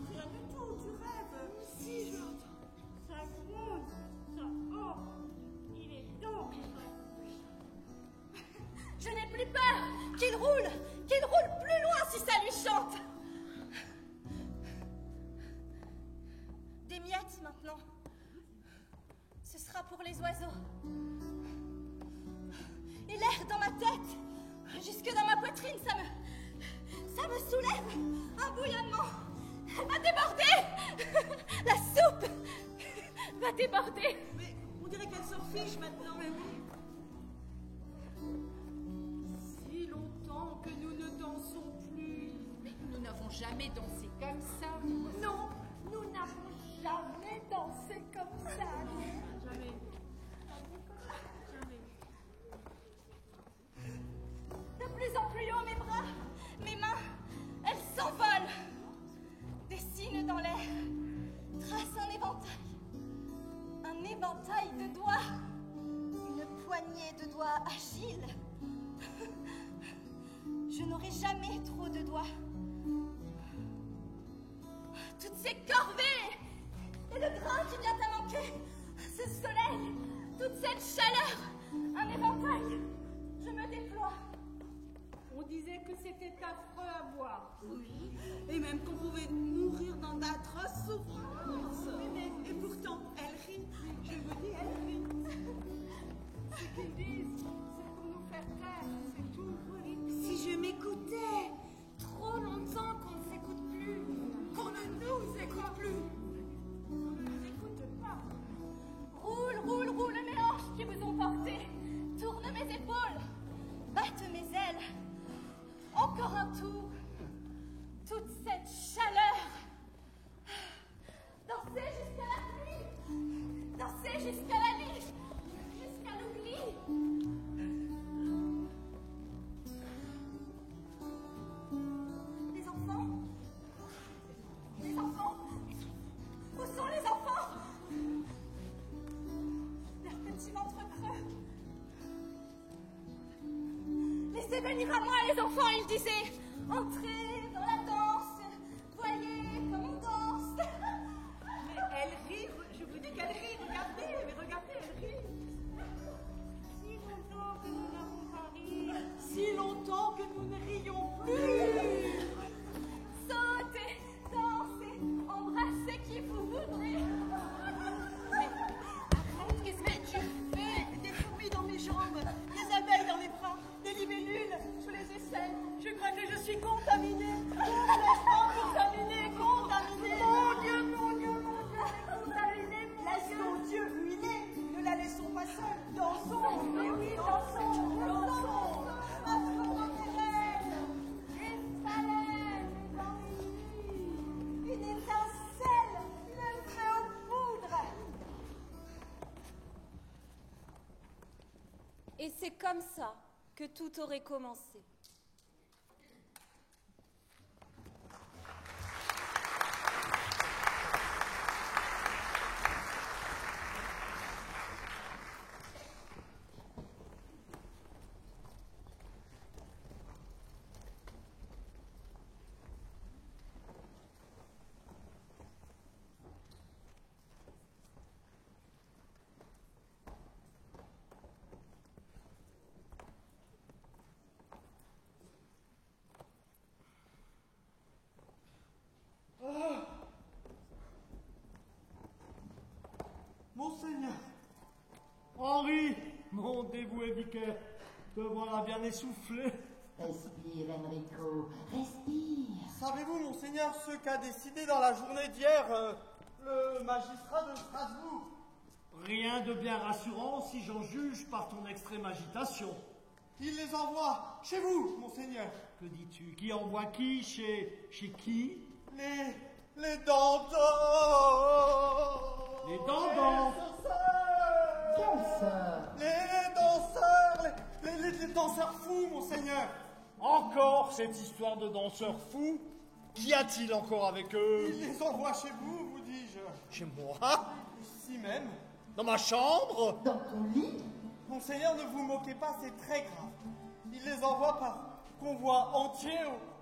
Rien du tout, tu rêves. Si, je l'entends. Ça gronde, ça hors. Il est donc. Je n'ai plus peur qu'il roule plus loin si ça lui chante. Des miettes maintenant. Ce sera pour les oiseaux. Et l'air dans ma tête, jusque dans ma poitrine, ça me soulève. Un bouillonnement. Elle va déborder. La soupe va déborder. Mais on dirait qu'elle s'en fiche maintenant. Mais oui. Si longtemps que nous ne dansons plus. Mais nous n'avons jamais dansé comme ça. Non, nous n'avons jamais dansé comme ça. Jamais. De plus en plus haut, mes bras, mes mains, elles s'envolent. Dessinent dans l'air, tracent un éventail de doigts, une poignée de doigts agiles. Je n'aurai jamais trop de doigts. Toutes ces corvées et le grain qui vient à manquer, ce soleil, toute cette chaleur, un éventail. Je me déploie. On disait que c'était affreux à voir. Oui, et même qu'on pouvait mourir dans d'atroces souffrances. Et pourtant, elle rit. Je vous dis, elle rit. Ce qu'ils disent, c'est pour nous faire taire, c'est tout. Si je m'écoutais, trop longtemps qu'on ne s'écoute plus, qu'on ne nous écoute plus. On ne nous écoute pas. Roule mes hanches qui vous ont porté. Tourne mes épaules, batte mes ailes. Encore un tour. Toute cette chaleur. Dansez jusqu'à la nuit. Dansez jusqu'à la nuit. Jusqu'à l'oubli. Les enfants. Les enfants. Où sont les enfants? faisait venir à moi les enfants, il disait « Entrez dans la danse, voyez comme on danse !» Mais elle rit, je vous dis qu'elle rit, regardez, mais regardez, elle rit. Si longtemps que nous n'avons pas ri, Si longtemps que nous ne rions plus. sautez, dansez, embrassez qui vous voudrez. Mais arrête, qu'est-ce que tu fais? Des fourmis dans mes jambes, des abeilles dans mes bras, des libellules sous les aisselles. Je crois que je suis contaminée. Complètement contaminée, contaminée. Mon Dieu, mon Dieu, mon Dieu, contaminée. Laissons Dieu ruiner. Ne la laissons pas seule. Dansons. Mais oui, dansons, dansons. Affreux intérêt. Une phalène dans les nuits, Une étincelle, le feu aux poudres. Et c'est comme ça que tout aurait commencé. Monseigneur, Henri, mon dévoué vicaire, te voilà bien essoufflé. Respire, Enrico, respire. Savez-vous, monseigneur, ce qu'a décidé dans la journée d'hier le magistrat de Strasbourg? Rien de bien rassurant si j'en juge par ton extrême agitation. Il les envoie chez vous, monseigneur. Que dis-tu? Qui envoie qui? Chez qui? Les dandans. Les dandans. Les danseurs, les danseurs fous, monseigneur. Encore cette histoire de danseurs fous? Qu'y a-t-il encore avec eux? Il les envoie chez vous, vous dis-je. Chez moi? Ici même. Dans ma chambre? Dans ton lit? Monseigneur, ne vous moquez pas, c'est très grave. Il les envoie par convoi entier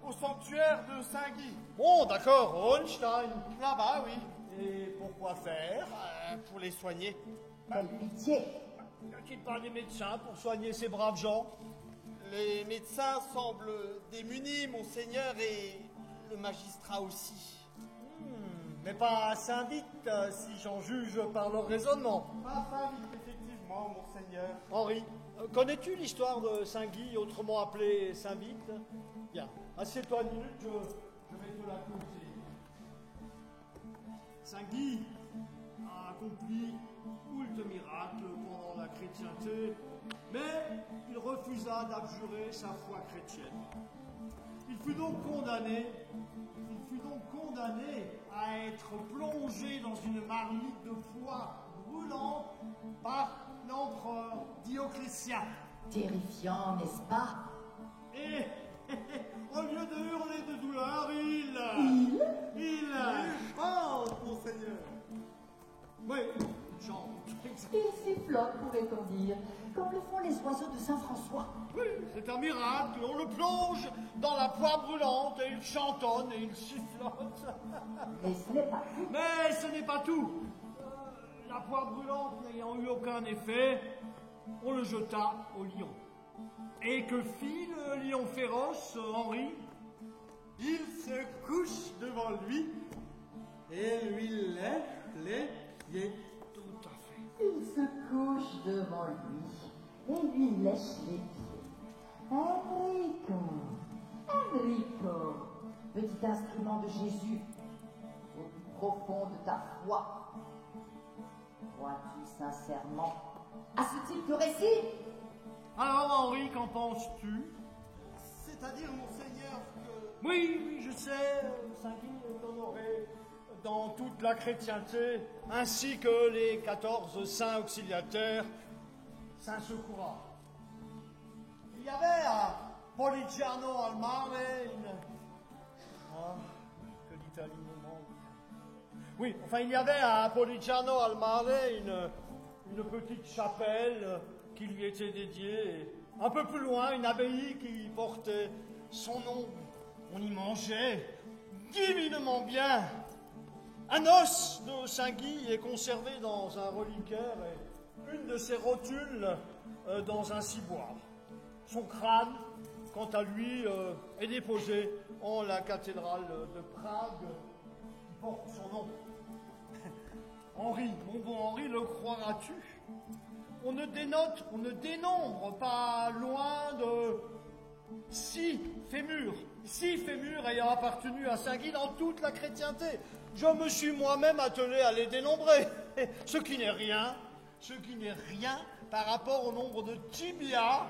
au sanctuaire de Saint-Guy. Bon, d'accord, Hohenstein. Là-bas, oui. Et pourquoi faire? Pour les soigner. Quelle pitié. Y a-t-il pas des médecins pour soigner ces braves gens? Les médecins semblent démunis, monseigneur, et le magistrat aussi. Mais pas Saint-Vite, si j'en juge par leur raisonnement. Pas Saint-Vite, effectivement, monseigneur. Henri, connais-tu l'histoire de Saint-Guy, autrement appelé Saint-Vite? Bien, assieds-toi une minute, je vais te la conter. Saint-Guy a accompli moult miracles pendant la chrétienté, mais il refusa d'abjurer sa foi chrétienne. Il fut donc condamné à être plongé dans une marmite de foie brûlante par l'empereur Dioclétien. Terrifiant, n'est-ce pas? Et au lieu de hurler de douleur, il chante, monseigneur. Oui, il chante. Il sifflote, pourrait-on dire, comme le font les oiseaux de Saint-François. Oui, c'est un miracle. On le plonge dans la poire brûlante et il chantonne et il sifflote. Mais ce n'est pas tout. Mais ce n'est pas tout. La poire brûlante n'ayant eu aucun effet, on le jeta au lion. Et que fit le lion féroce, Henri? Il se couche devant lui et lui lèche les pieds. Tout à fait. Il se couche devant lui et lui lèche les pieds. Enrico, petit instrument de Jésus, au plus profond de ta foi, crois-tu sincèrement à ce type de récit? Alors, Henri, qu'en penses-tu? C'est-à-dire, monseigneur, que... Oui, je sais, Saint-Guy est honoré dans toute la chrétienté, ainsi que les 14 saints auxiliataires, saint secourants. Il y avait à Poligiano al Mare que l'Italie me manque. Oui, enfin, il y avait à Poligiano al Mare une petite chapelle qui lui était dédiée, et un peu plus loin, une abbaye qui portait son nom. On y mangeait divinement bien. Un os de Saint-Guy est conservé dans un reliquaire et une de ses rotules dans un ciboire. Son crâne, quant à lui, est déposé en la cathédrale de Prague qui porte son nom. Henri, mon bon Henri, le croiras-tu? On ne dénombre pas loin de 6 fémurs ayant appartenu à Saint-Guy dans toute la chrétienté. Je me suis moi-même attelé à les dénombrer, ce qui n'est rien par rapport au nombre de tibias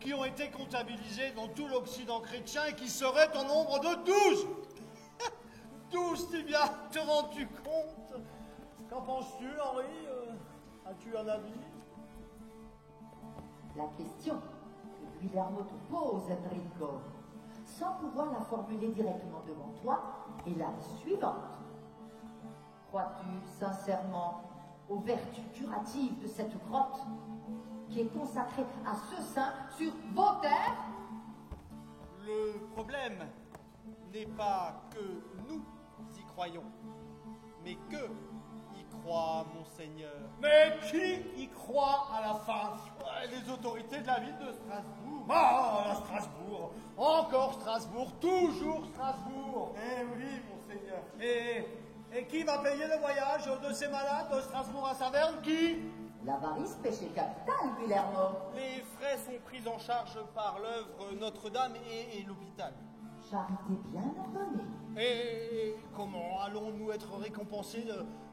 qui ont été comptabilisés dans tout l'Occident chrétien et qui seraient au nombre de 12. 12 tibias, te rends-tu compte? Qu'en penses-tu, Henri? As-tu un avis? La question que Guillermo te pose, Enrico, sans pouvoir la formuler directement devant toi, est la suivante. Crois-tu sincèrement aux vertus curatives de cette grotte qui est consacrée à ce saint sur vos terres? Le problème n'est pas que nous y croyons, mais que y croit Monseigneur. Mais qui y croit à la fin? Les autorités de la ville de Strasbourg. Ah, Strasbourg! Encore Strasbourg! Toujours Strasbourg! Eh oui, Monseigneur. Et qui va payer le voyage de ces malades de Strasbourg à Saverne? Qui? L'avarice, péché capital, Guillermo. Les frais sont pris en charge par l'œuvre Notre-Dame et l'hôpital. Charité bien ordonnée. Et comment allons-nous être récompensés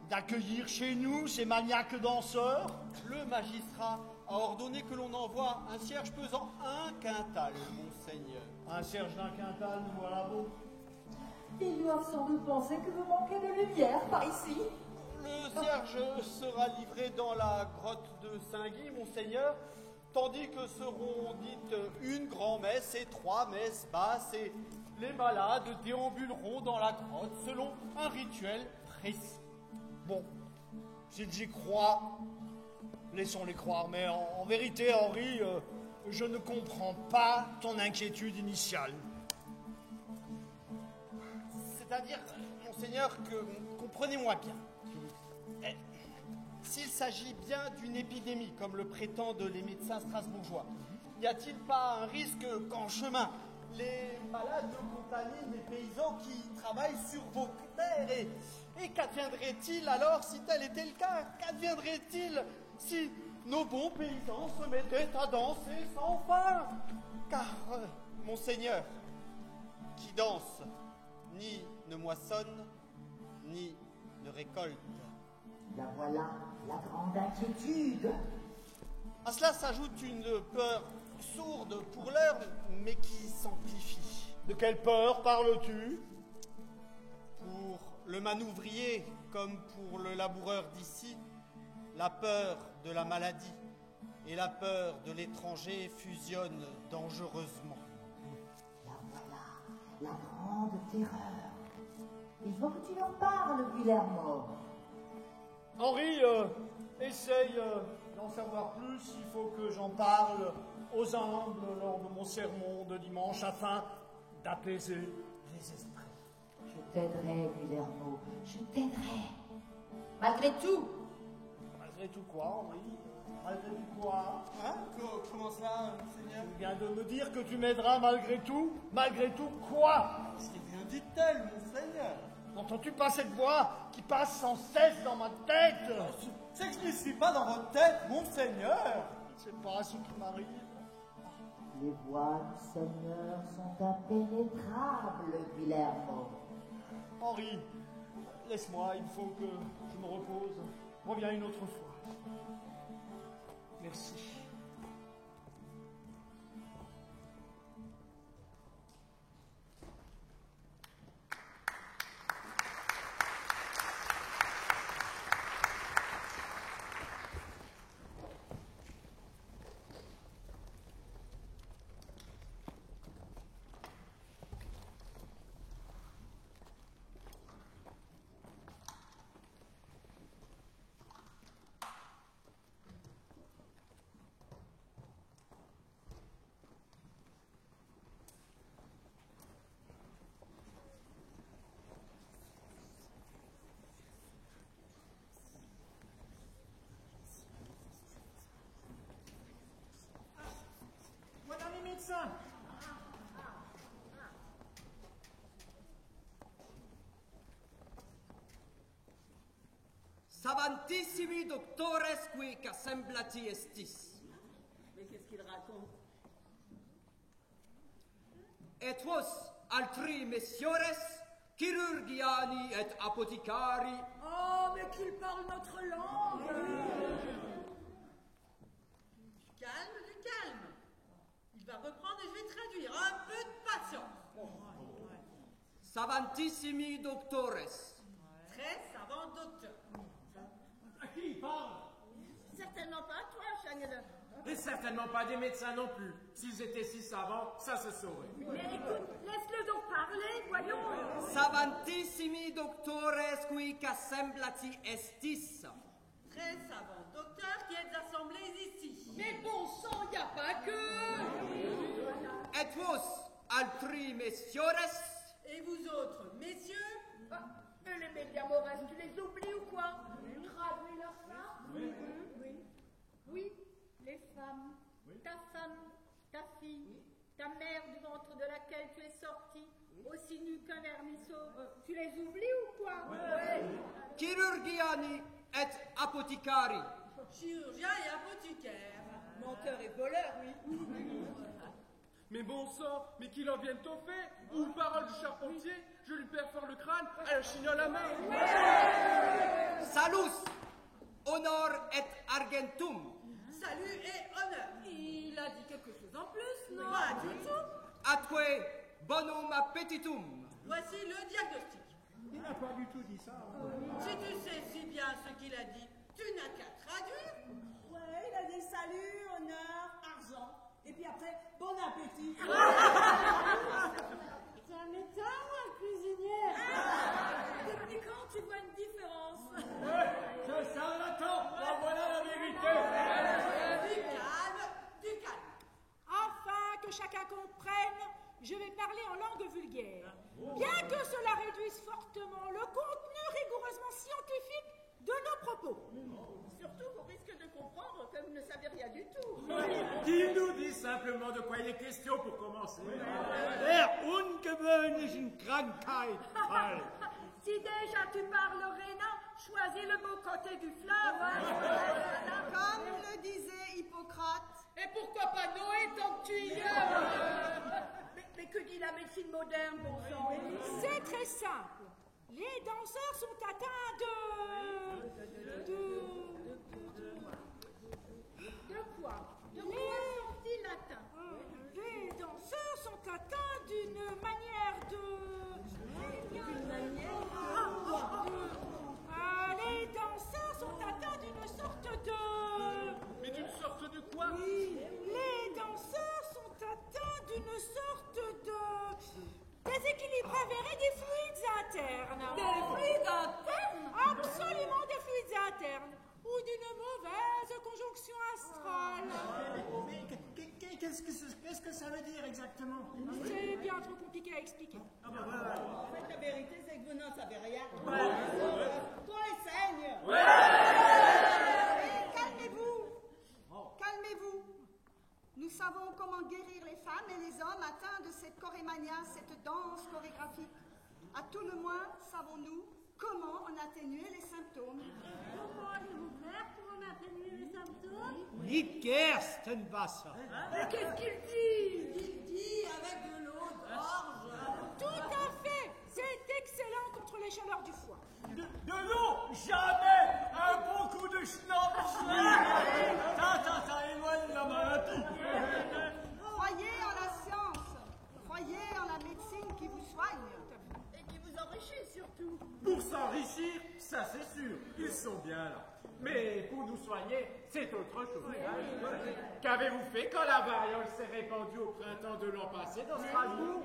d'accueillir chez nous ces maniaques danseurs? Le magistrat a ordonné que l'on envoie un cierge pesant 1 quintal, Monseigneur. Un cierge d'un quintal, nous voilà beau. Ils doivent sans doute penser que vous manquez de lumière par ici. Le cierge sera livré dans la grotte de Saint-Guy, Monseigneur, tandis que seront dites une grand-messe et 3 messes basses, et les malades déambuleront dans la grotte selon un rituel précis. Bon, s'ils y croient, laissons-les croire, mais en vérité, Henri, je ne comprends pas ton inquiétude initiale. C'est-à-dire, Monseigneur, que comprenez-moi bien. S'il s'agit bien d'une épidémie, comme le prétendent les médecins strasbourgeois, n'y a-t-il pas un risque qu'en chemin, les malades contaminent les paysans qui travaillent sur vos terres? Et qu'adviendrait-il alors si tel était le cas? Qu'adviendrait-il si nos bons paysans se mettaient à danser sans fin? Car, Monseigneur, qui danse, ni ne moissonne, ni ne récolte. La voilà, la grande inquiétude. À cela s'ajoute une peur sourde pour l'heure, mais qui s'amplifie. De quelle peur parles-tu? Pour le manouvrier, comme pour le laboureur d'ici, la peur de la maladie et la peur de l'étranger fusionnent dangereusement. La voilà, la grande terreur. Il faut que tu en parles, Guillermo. Henri, essaye d'en savoir plus. Il faut que j'en parle aux humbles lors de mon sermon de dimanche afin d'apaiser les esprits. Je t'aiderai, Guillermo, je t'aiderai. Malgré tout. Malgré tout quoi, Henri? Malgré tout quoi? Hein? Comment cela, Monseigneur? Tu viens de me dire que tu m'aideras malgré tout? Malgré tout quoi? C'est bien dit-elle, Monseigneur. N'entends-tu pas cette voix qui passe sans cesse dans ma tête? C'est que je ne suis pas dans votre tête, Monseigneur. Je ne sais pas ce qui m'arrive. Les voies du Seigneur sont impénétrables, Guillermo. Henri, laisse-moi, il faut que je me repose. Reviens une autre fois. Merci. Savantissimi doctores qui assemblati estis. Mais qu'est-ce qu'il raconte? Et vos altri messiores, chirurgiani et apothicari. Oh, mais qu'il parle notre langue! Du calme. Il va reprendre et je vais traduire. Un peu de patience. Savantissimi doctores. Très savant docteur. À qui il parle? Certainement pas toi, Chagnon. Et certainement pas des médecins non plus. S'ils étaient si savants, ça se saurait. Mais écoute, laisse-le donc parler, voyons. Savantissimi doctores qui assemblati estis. Très savant docteur qui êtes assemblés ici. Mais bon sang, y a pas que. Et vos altri messiores. Et vous autres, messieurs? Et les médiamoras, tu les oublies ou quoi? Traduis leur femme? Oui, les femmes, ta femme, ta fille, ta mère du ventre de laquelle tu es sorti, aussi nue qu'un vermisseau, tu les oublies ou quoi? Chirurgiani et apothicari. Chirurgien et apothicaire. Menteur et voleur, oui. Mais bon sang, mais qu'il en vienne au fait, ou parole du charpentier, je lui perfore le crâne à la chignole à main. Salus, honor et argentum. Salut et honneur. Il a dit quelque chose en plus, non? Pas du tout. Atque bonum appetitum. Voici le diagnostic. Il n'a pas du tout dit ça. Si tu sais si bien ce qu'il a dit, tu n'as qu'à traduire. Ouais, il a dit salut, honneur, argent. Et puis après, bon appétit. Ça m'étonne, la cuisinière. Depuis quand tu vois une différence? Je charlatan, la voilà la vérité. Du calme. Afin que chacun comprenne, je vais parler en langue vulgaire. Bien que cela réduise fortement le contenu rigoureusement scientifique de nos propos. Surtout qu'on risque de comprendre que vous ne savez rien du tout. Qui nous dit simplement de quoi il est question pour commencer? Der ungewöhnlichen Krankheit. Si déjà tu parles rénin, choisis le beau côté du fleuve. Comme le disait Hippocrate. Et pourquoi pas Noé tant que tu y es? Mais que dit la médecine moderne, bon sang? C'est très simple. Les danseurs sont atteints de quoi? De quoi sont-ils atteints? Les danseurs sont atteints d'une manière les danseurs sont atteints d'une sorte de... Mais d'une sorte de quoi? Les danseurs sont atteints d'une sorte de... déséquilibre avéré des fluides internes. Des fluides internes? Absolument des fluides internes. Ou d'une mauvaise conjonction astrale. Mais qu'est-ce que ça veut dire exactement? C'est bien trop compliqué à expliquer. En fait, la vérité, c'est que vous n'en savez rien. Toi, enseigne. Calmez-vous. Calmez-vous. Nous savons comment guérir les femmes et les hommes atteints de cette chorémania, cette danse chorégraphique. À tout le moins, savons-nous comment en atténuer les symptômes. Comment allez-vous faire pour en atténuer les symptômes? Nicht Gerstenwasser. Mais qu'est-ce qu'il dit? Il dit avec de l'eau d'orge. Tout à fait. C'est excellent contre les chaleurs du foie. De l'eau, jamais un bon coup de schnaps. Éloigne la maladie. Croyez en la science. Croyez en la médecine qui vous soigne. Et qui vous enrichit surtout. Pour s'enrichir, ça c'est sûr, ils sont bien là. Mais pour nous soigner, c'est autre chose. Qu'avez-vous fait quand la variole s'est répandue au printemps de l'an passé dans Strasbourg?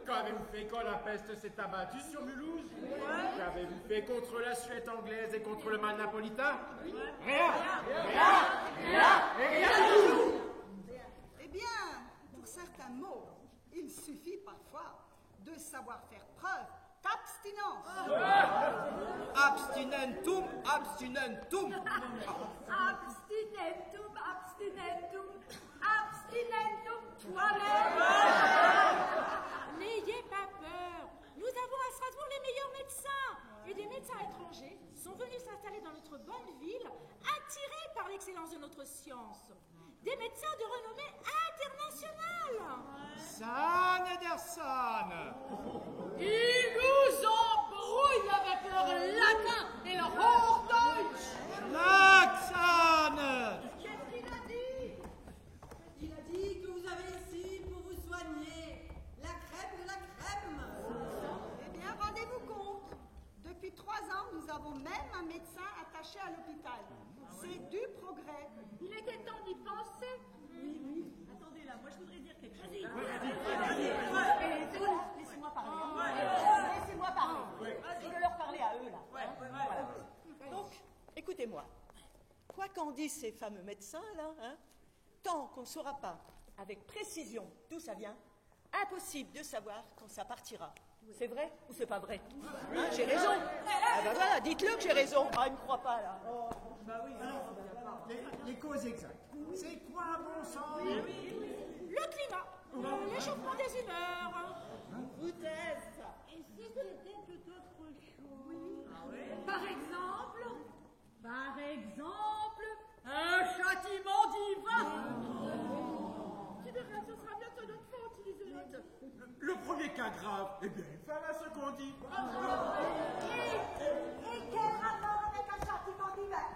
Qu'avez-vous fait quand la peste s'est abattue sur Mulhouse? Qu'avez-vous fait contre la Suède anglaise et contre le mal napolitain? Rien. Eh bien, pour certains mots, il suffit parfois de savoir faire preuve d'abstinence. Abstinentum, abstinentum. Abstinentum, abstinentum, abstinentum, toi-même. N'ayez pas peur. Nous avons à Strasbourg les meilleurs médecins. Et des médecins étrangers sont venus s'installer dans notre bonne ville, attirés par l'excellence de notre science. Des médecins de renommée internationale. San Ederson. Ils nous embrouillent avec leur latin et leur Hochdeutsch. Laxan. Qu'est-ce qu'il a dit? Il a dit que vous avez ici pour vous soigner. La crème de la crème. Eh bien, rendez-vous compte. Depuis 3 ans, nous avons même un médecin attaché à l'hôpital. C'est du progrès. Il était temps d'y penser. Oui. Attendez là, moi je voudrais dire quelque chose. Laissez-moi parler. Laissez-moi parler. Je veux leur parler à eux, là. Voilà. Donc, écoutez-moi. Quoi qu'en disent ces fameux médecins, là, hein, tant qu'on ne saura pas avec précision d'où ça vient, impossible de savoir quand ça partira. C'est vrai ou c'est pas vrai? Hein, j'ai raison. Ah ben voilà, dites-le que j'ai raison. Ah, il ne me croit pas, là. Bah oui, les causes exactes. C'est quoi, bon sang? Le climat, l'échauffement des humeurs. Foutaise. Et si c'était tout autre chose? Par exemple, un châtiment divin. Tu verras, ce sera bientôt notre faute, Lisette. Le premier cas grave, eh bien, voilà ce qu'on dit. Et quel rapport avec un châtiment divin?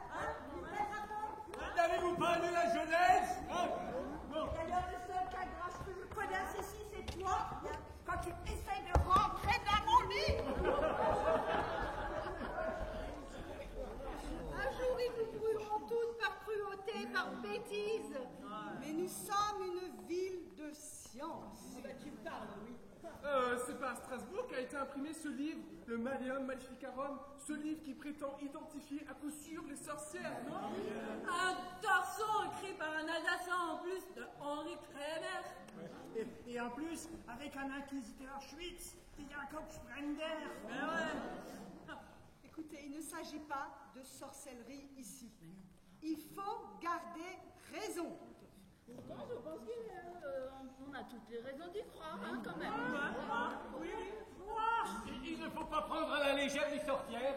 Quel rapport? N'avez-vous pas lu la Genèse? D'ailleurs, le seul cas grave que je connaisse ici, c'est toi, quand tu essayes de rentrer dans mon lit. Un jour, ils nous brûleront tous par cruauté, par bêtise. Mais nous sommes une ville de science. Tu parles, oui. C'est pas à Strasbourg qu'a été imprimé ce livre, le Malleum Maleficarum, ce livre qui prétend identifier à coup sûr les sorcières. Un torson écrit par un Alsacien en plus de Henri Kremer. Et en plus, avec un inquisiteur Schwitz, Jacob Sprender. Écoutez, il ne s'agit pas de sorcellerie ici. Il faut garder raison. Pourtant, je pense qu'on a toutes les raisons d'y croire, hein, quand même. Il ne faut pas prendre à la légère les sorcières,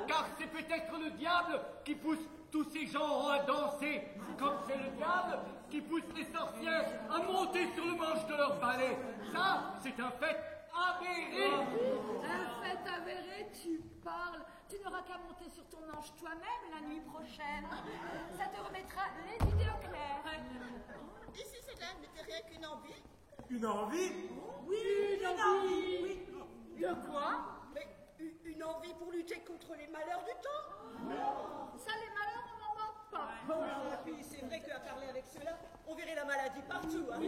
car c'est peut-être le diable qui pousse tous ces gens à danser, comme c'est le diable qui pousse les sorcières à monter sur le manche de leur balai. Ça, c'est un fait avéré. Un fait avéré, tu parles. Tu n'auras qu'à monter sur ton ange toi-même la nuit prochaine. Ça te remettra les idées au clair. Ici, cela n'était rien qu'une envie. Une envie? Oui, une envie. Oui. De quoi? Mais une envie pour lutter contre les malheurs du temps. Ça, les malheurs, on n'en manque pas. Et puis, c'est vrai qu'à parler avec ceux-là, on verrait la maladie partout. Hein.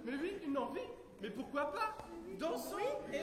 Mais oui, une envie. Mais pourquoi pas? Dansons. Et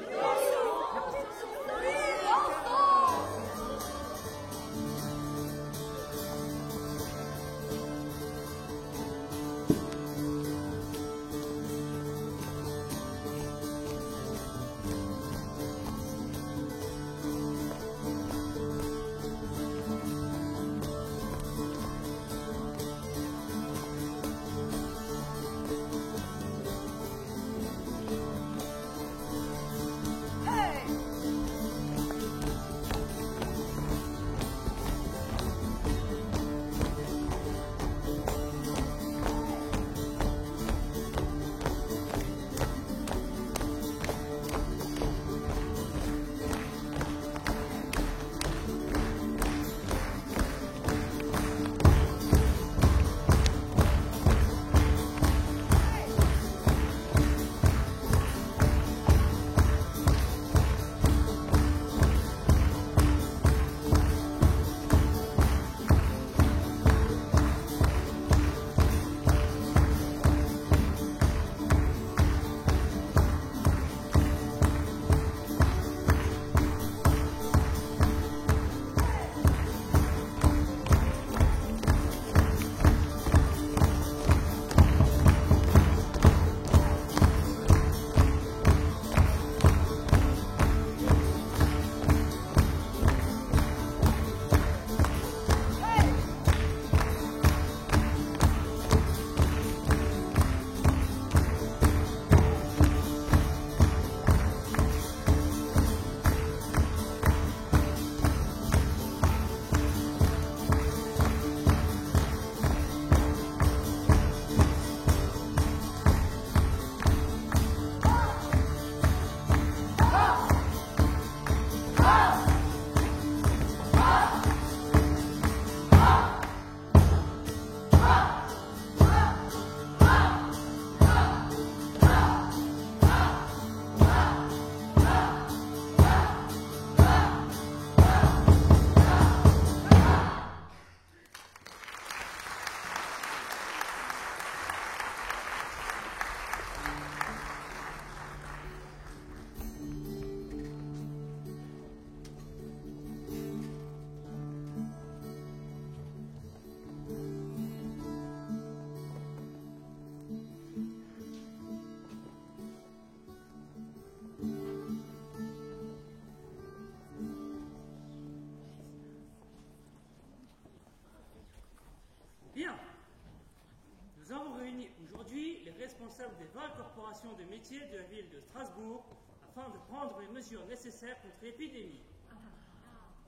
responsable des 20 corporations de métiers de la ville de Strasbourg afin de prendre les mesures nécessaires contre l'épidémie.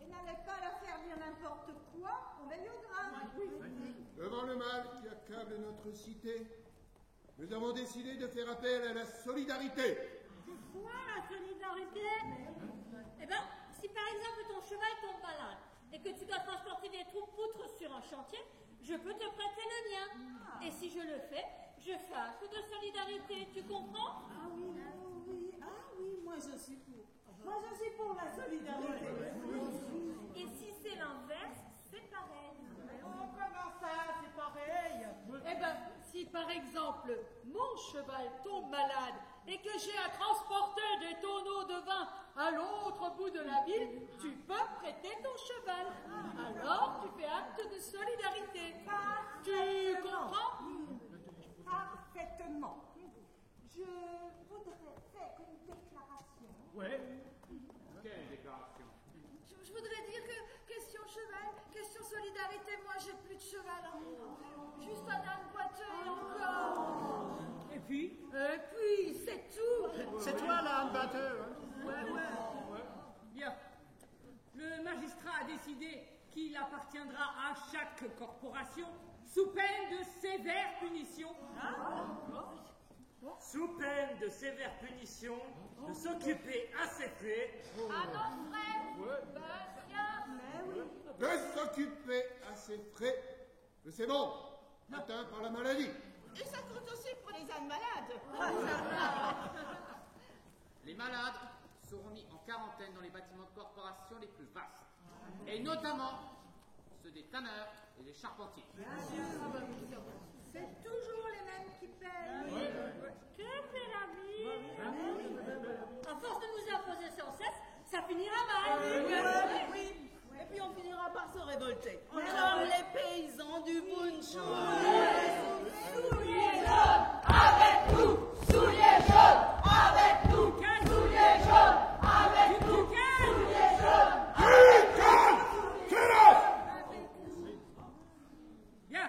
Et n'allez pas la faire dire n'importe quoi au méliogramme. Devant le mal qui accable notre cité, nous avons décidé de faire appel à la solidarité. C'est quoi la solidarité? Eh bien, si par exemple ton cheval tombe malade et que tu dois transporter des troupes poutres sur un chantier, je peux te prêter le mien. Et si je le fais, je fais acte de solidarité, tu comprends? Ah oui, moi je suis pour. Moi je suis pour la solidarité. Et si c'est l'inverse, c'est pareil. Oh, comment ça, c'est pareil? Eh ben, si par exemple, mon cheval tombe malade et que j'ai à transporter des tonneaux de vin à l'autre bout de la ville, tu peux prêter ton cheval. Alors, tu fais acte de solidarité. Tu comprends? Parfaitement. Je voudrais faire une déclaration. Ouais. Quelle déclaration? Je voudrais dire que, question cheval, question solidarité, moi j'ai plus de cheval. Hein. Juste un âne boiteux encore. Et puis, c'est tout. C'est toi l'âne batteur, hein? Ouais. Bien. Le magistrat a décidé qu'il appartiendra à chaque corporation sous peine de sévères punitions. Sous peine de sévères punitions, de s'occuper à ses frais. À nos frais. De s'occuper à ses frais de ces membres atteints par la maladie. Et ça compte aussi pour les ânes malades. Les malades seront mis en quarantaine dans les bâtiments de corporation les plus vastes, et notamment ceux des tanneurs et des charpentiers. C'est toujours les mêmes qui payent. Que fait la vie? À force de nous imposer sans cesse, ça finira mal. Oui. Et puis on finira par se révolter. Comme les paysans du Bunchu. Souliers jaunes avec nous. Souliers jaunes avec nous. Souliers jaunes avec nous. Souliers jaunes. Bien.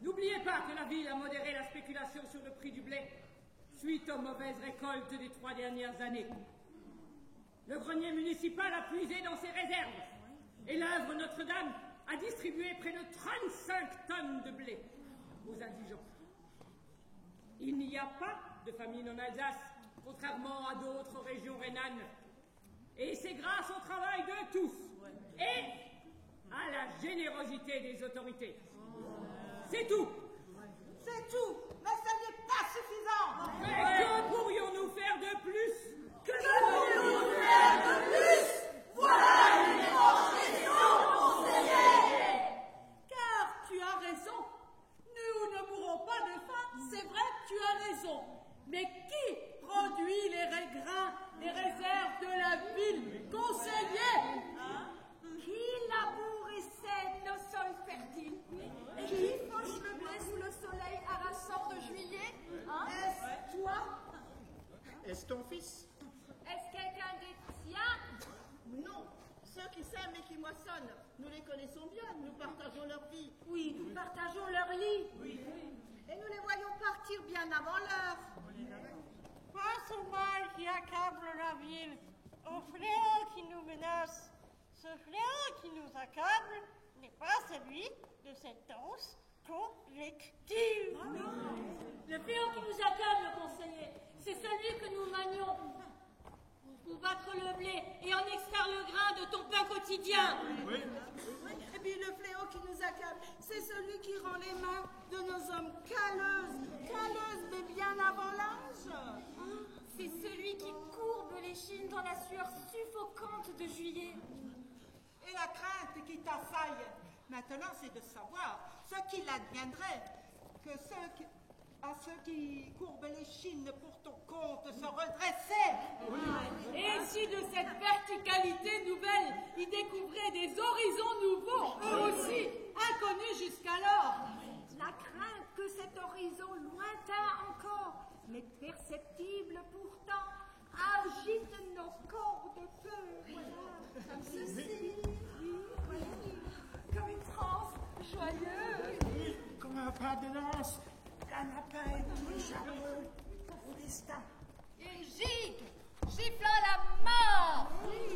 N'oubliez pas que la ville a modéré la spéculation sur le prix du blé suite aux mauvaises récoltes des 3 dernières années. Le grenier municipal a puisé dans ses réserves et l'œuvre Notre-Dame a distribué près de 35 tonnes de blé aux indigents. Il n'y a pas de famine en Alsace, contrairement à d'autres régions rhénanes. Et c'est grâce au travail de tous et à la générosité des autorités. C'est tout. C'est tout, mais ça n'est pas suffisant. Mais que pourrions-nous faire de plus? Que pourrions-nous faire de plus? Voilà une étrange question, conseiller. Car tu as raison. Nous ne mourrons pas de faim, c'est vrai, tu as raison. Mais qui produit les grains, les réserves de la ville, conseiller? Qui laboure et sème nos sols fertiles? Et qui fauche le blé sous le soleil arrasant de juillet? Est-ce toi? Est-ce ton fils? Est-ce quelqu'un des tiens? Non, ceux qui sèment et qui moissonnent, nous les connaissons bien, nous partageons leur vie. Oui, nous partageons leur lit. Et nous les voyons partir bien avant l'heure. Face au mal qui accable la ville, au fléau qui nous menace, ce fléau qui nous accable n'est pas celui de cette danse collective. Le fléau qui nous accable, conseiller, c'est celui que nous manions pour battre le blé et en extraire le grain de ton pain quotidien. Et puis le fléau qui nous accable, c'est celui qui rend les mains de nos hommes calleuses, mais bien avant l'âge. C'est celui qui courbe les chines dans la sueur suffocante de juillet. Et la crainte qui t'assaille, maintenant, c'est de savoir ce qu'il adviendrait que ceux qui courbent les chines pour ton compte se redressaient. Et si de cette verticalité nouvelle, ils découvraient des horizons nouveaux, eux aussi, inconnus jusqu'alors? La crainte que cet horizon lointain encore, mais perceptible pourtant, agite nos corps de feu. Voilà, comme ceci. Comme une transe joyeuse. Comme un pas de danse. un lapin est charmeux au destin. Et gigue, giflant la mort.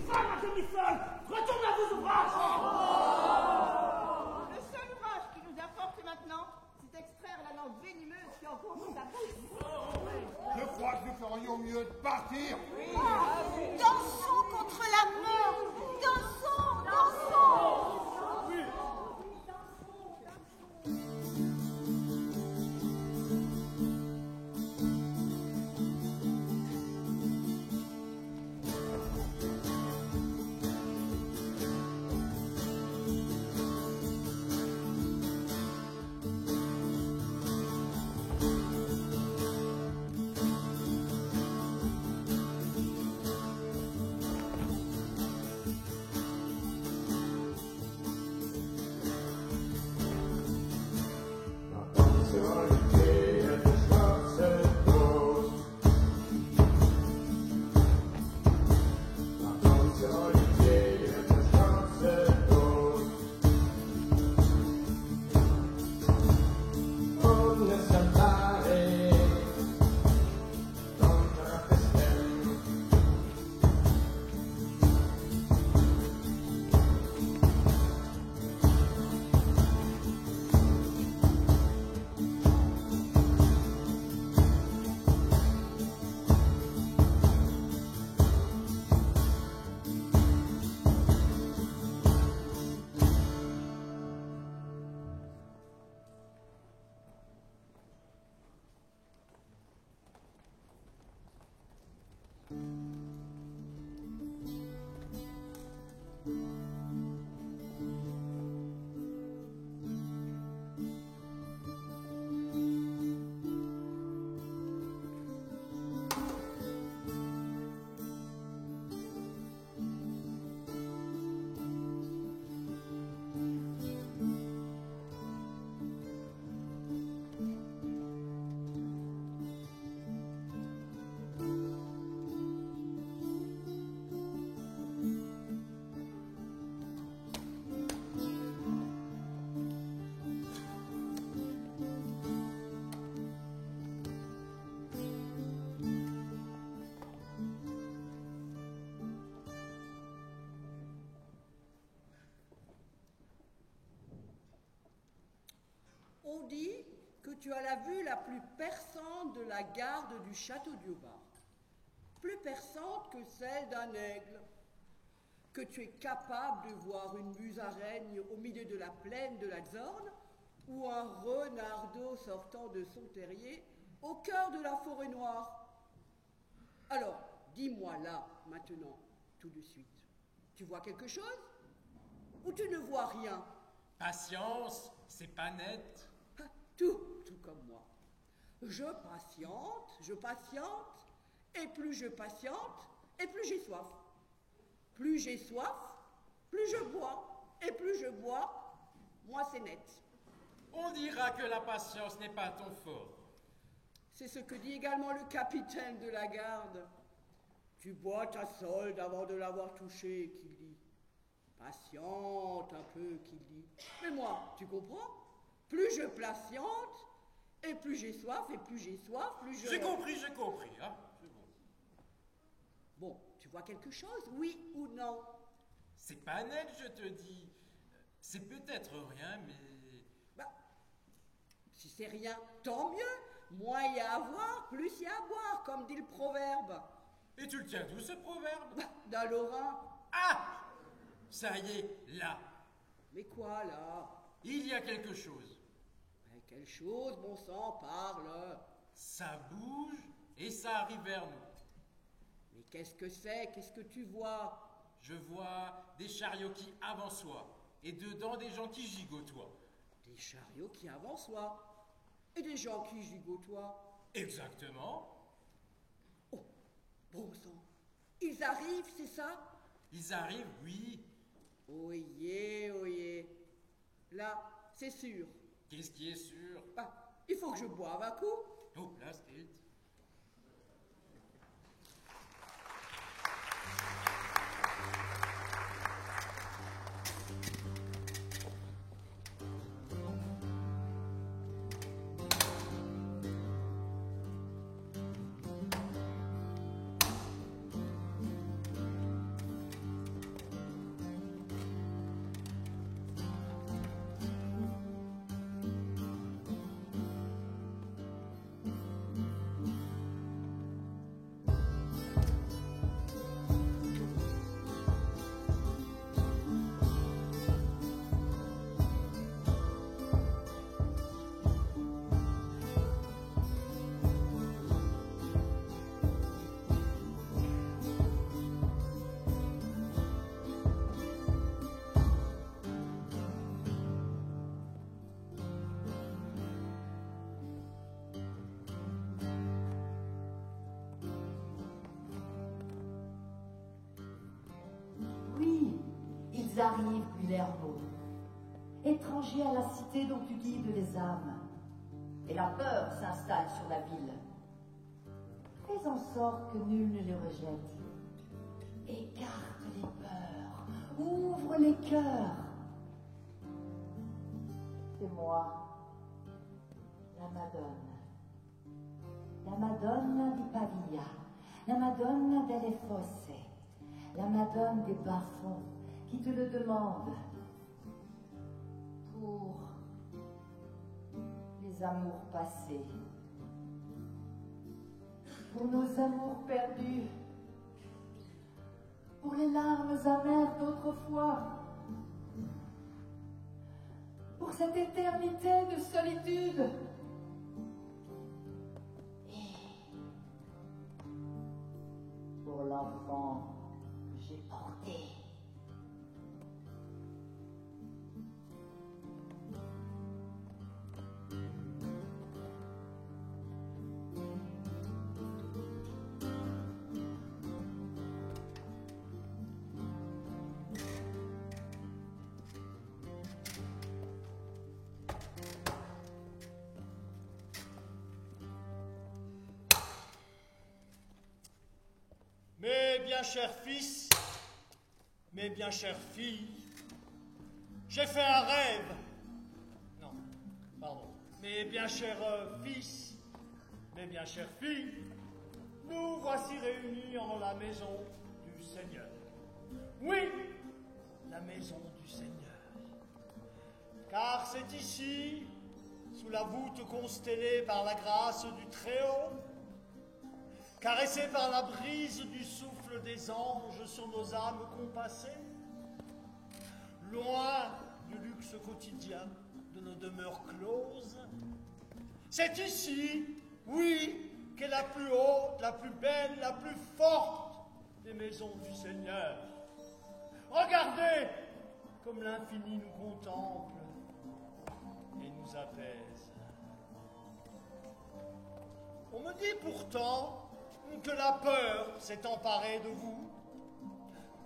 Femme à demi-folle, retourne à vos ouvrages. Le seul ouvrage qui nous importe maintenant, c'est d'extraire la langue venimeuse qui encourt sa bouche. Je crois que nous ferions mieux de partir. Dansons contre la mort. Dansons, dansons. On dit que tu as la vue la plus perçante de la garde du château d'Yobar. Plus perçante que celle d'un aigle. Que tu es capable de voir une musaraigne au milieu de la plaine de la Xorne ou un renardeau sortant de son terrier au cœur de la forêt noire. Alors, dis-moi là, maintenant, tout de suite, tu vois quelque chose ou tu ne vois rien? Patience, c'est pas net. Tout comme moi. Je patiente, et plus je patiente, et plus j'ai soif. Plus j'ai soif, plus je bois, et plus je bois, moi c'est net. On dira que la patience n'est pas ton fort. C'est ce que dit également le capitaine de la garde. Tu bois ta solde avant de l'avoir touchée, qu'il dit. Patiente un peu, qu'il dit. Mais moi, tu comprends? Plus je patiente, et plus j'ai soif, et plus j'ai soif, plus je... J'ai compris, hein. Bon, tu vois quelque chose, oui ou non? C'est pas net, je te dis. C'est peut-être rien, mais... Bah, si c'est rien, tant mieux. Moins il y a à voir, plus il y a à boire, comme dit le proverbe. Et tu le tiens d'où, ce proverbe? Bah, d'un Lorrain. Ah! Ça y est, là. Mais quoi, là? Il y a quelque chose. Mais quelle chose, bon sang, parle. Ça bouge et ça arrive vers nous. Mais qu'est-ce que c'est? Qu'est-ce que tu vois? Je vois des chariots qui avançoient et dedans des gens qui gigotoient. Des chariots qui avançoient et des gens qui gigotoient. Exactement. Oh, bon sang. Ils arrivent, c'est ça? Ils arrivent, oui. Oyez, oyez. Là, c'est sûr. Qu'est-ce qui est sûr? Bah, il faut que je boive un coup. Oh, là, c'est... ils arrivent, Guillermo, étrangers à la cité dont tu guides les âmes, et la peur s'installe sur la ville. Fais en sorte que nul ne les rejette. Écarte les peurs, ouvre les cœurs. C'est moi, la Madone. La Madonna di Pavia, la Madonna delle Fosse, la Madone des bas-fonds qui te le demande pour les amours passés, pour nos amours perdus, pour les larmes amères d'autrefois, pour cette éternité de solitude. Pour l'enfant que j'ai porté. Mes bien chers fils, mes bien chères filles, j'ai fait un rêve. Non, pardon. Mes bien chers fils, mes bien chères filles, nous voici réunis en la maison du Seigneur. Oui, la maison du Seigneur. Car c'est ici, sous la voûte constellée par la grâce du Très-Haut, caressé par la brise du souffle des anges sur nos âmes compassées, loin du luxe quotidien de nos demeures closes. C'est ici, oui, qu'est la plus haute, la plus belle, la plus forte des maisons du Seigneur. Regardez comme l'infini nous contemple et nous apaise. On me dit pourtant que la peur s'est emparée de vous,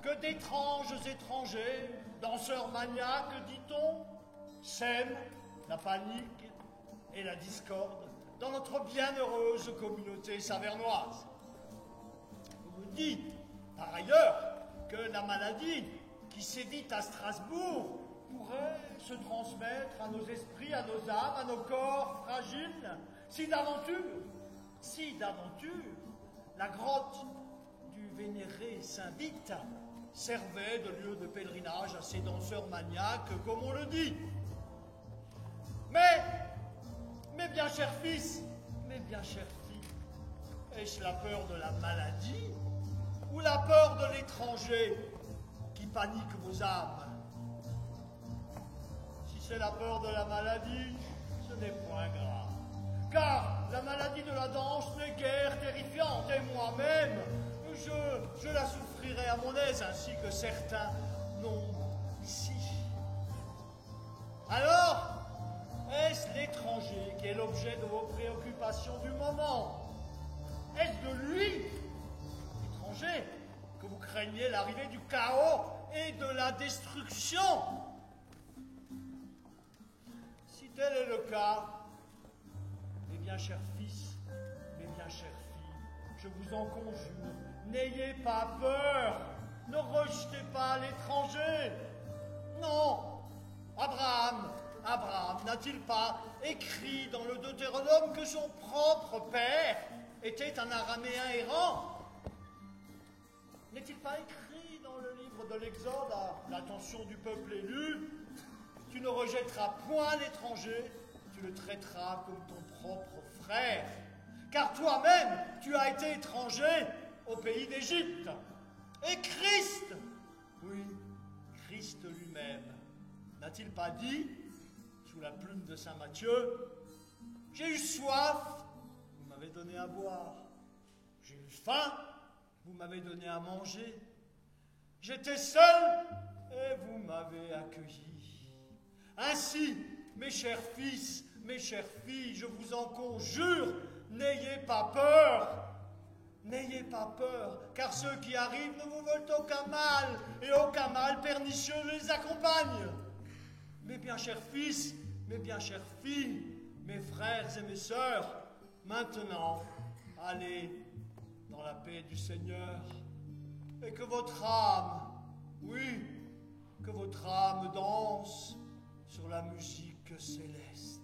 que d'étranges étrangers, danseurs maniaques, dit-on, sèment la panique et la discorde dans notre bienheureuse communauté savernoise. On me dit, par ailleurs, que la maladie qui sévit à Strasbourg pourrait se transmettre à nos esprits, à nos âmes, à nos corps fragiles, si d'aventure, la grotte du vénéré Saint Vite servait de lieu de pèlerinage à ces danseurs maniaques, comme on le dit. Mais, mes bien chers fils, mes bien chères filles, est-ce la peur de la maladie ou la peur de l'étranger qui panique vos âmes? Si c'est la peur de la maladie, ce n'est point grave. Car la maladie de la danse n'est guère terrifiante, et moi-même, je la souffrirai à mon aise, ainsi que certains nombres ici. Alors, est-ce l'étranger qui est l'objet de vos préoccupations du moment? Est-ce de lui, l'étranger, que vous craignez l'arrivée du chaos et de la destruction? Si tel est le cas, mes bien chers fils, mes bien chères filles, je vous en conjure, n'ayez pas peur, ne rejetez pas l'étranger. Non, Abraham n'a-t-il pas écrit dans le Deutéronome que son propre père était un araméen errant? N'est-il pas écrit dans le livre de l'Exode à l'attention du peuple élu? Tu ne rejetteras point l'étranger, tu le traiteras comme ton propre frère, car toi-même tu as été étranger au pays d'Égypte. Et Christ, oui, Christ lui-même, n'a-t-il pas dit, sous la plume de saint Matthieu, « J'ai eu soif, vous m'avez donné à boire. J'ai eu faim, vous m'avez donné à manger. J'étais seul, et vous m'avez accueilli. » Ainsi, mes chers fils, mes chères filles, je vous en conjure, n'ayez pas peur. N'ayez pas peur, car ceux qui arrivent ne vous veulent aucun mal, et aucun mal pernicieux ne les accompagne. Mes bien chers fils, mes bien chères filles, mes frères et mes sœurs, maintenant, allez dans la paix du Seigneur, et que votre âme, oui, que votre âme danse sur la musique céleste.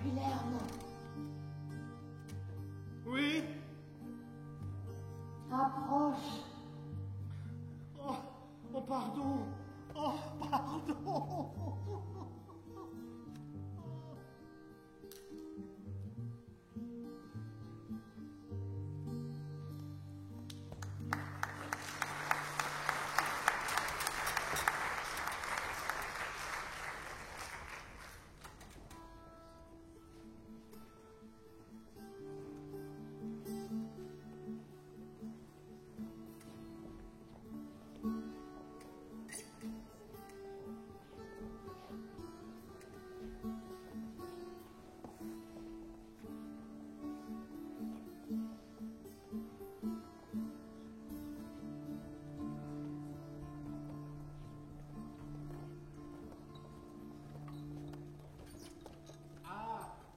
Guillermo. Oui? Approche. Oh, pardon. Oh, pardon.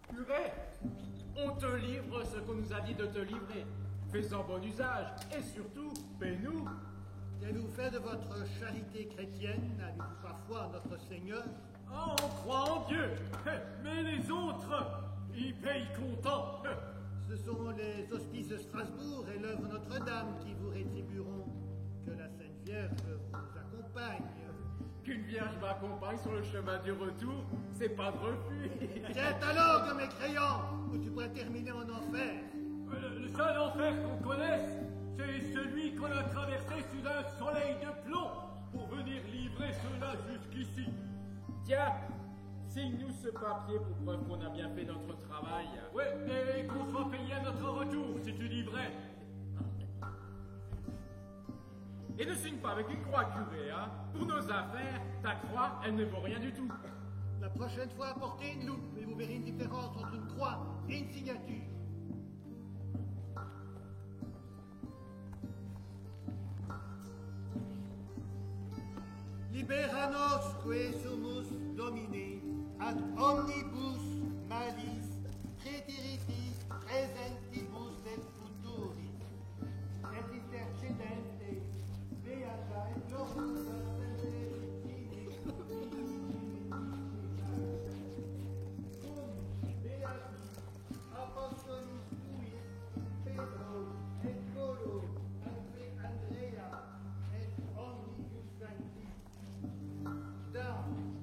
Curé, on te livre ce qu'on nous a dit de te livrer. Fais-en bon usage et surtout, paie-nous. Qu'avez-vous fait de votre charité chrétienne? Avez-vous pas foi en notre Seigneur? Oh, on croit en Dieu, mais les autres, ils payent comptant. Ce sont les hospices de Strasbourg et l'œuvre Notre-Dame qui vous rétribueront. Que la Sainte Vierge vous accompagne. Qu'une vierge m'accompagne sur le chemin du retour, c'est pas de refus. C'est alors de mes crayons où tu pourrais terminer en enfer. Le seul enfer qu'on connaisse, c'est celui qu'on a traversé sous un soleil de plomb pour venir livrer cela jusqu'ici. Tiens, signe-nous ce papier pour preuve qu'on a bien fait notre travail. Ouais, et qu'on soit payé à notre retour, si tu dis vrai. Et ne signe pas avec une croix, curé, hein. Pour nos affaires, ta croix, elle ne vaut rien du tout. La prochaine fois, apportez une loupe et vous verrez une différence entre une croix et une signature. Liberanosque sumus Domini ad omnibus malis praeteritis presentibus et futuris et intercedente beata et gloriosa Apostolus tuis Pedro et Colo Andrea et omnibus sancti da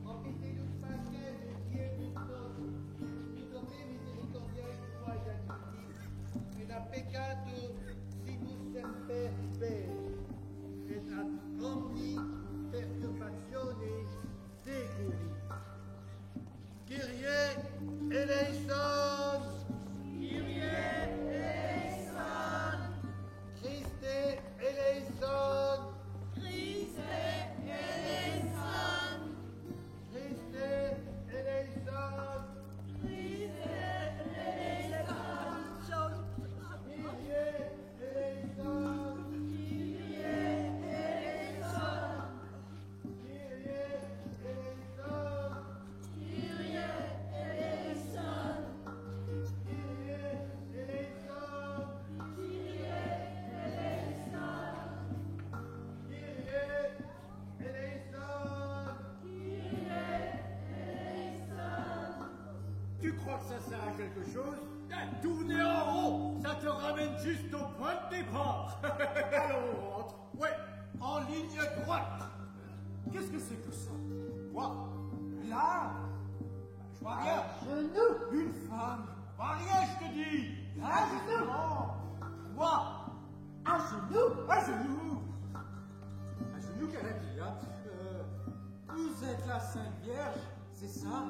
opitelus paces et todo tutte misericordiae tuae adjutis et a peccato simus semper per et ad omni perturbatione seculi Kyrie eleison Kyrie eleison Christe eleison Christe eleison Christe eleison Christe eleison Kyrie eleison Kyrie eleison Kyrie eleison Kyrie eleison Kyrie eleison Kyrie eleison Kyrie eleison Tu crois que ça sert à quelque chose? Tourner en rond, ça te ramène juste au point de départ. Alors on rentre. Ouais, en ligne droite. Qu'est-ce que c'est que ça? Quoi? Là? Je vois rien. Genoux. Une femme. Pas rien, je te dis. À genoux. Quoi? À genoux. À genoux. À genoux, qu'elle a dit là. Vous êtes la Sainte Vierge, c'est ça?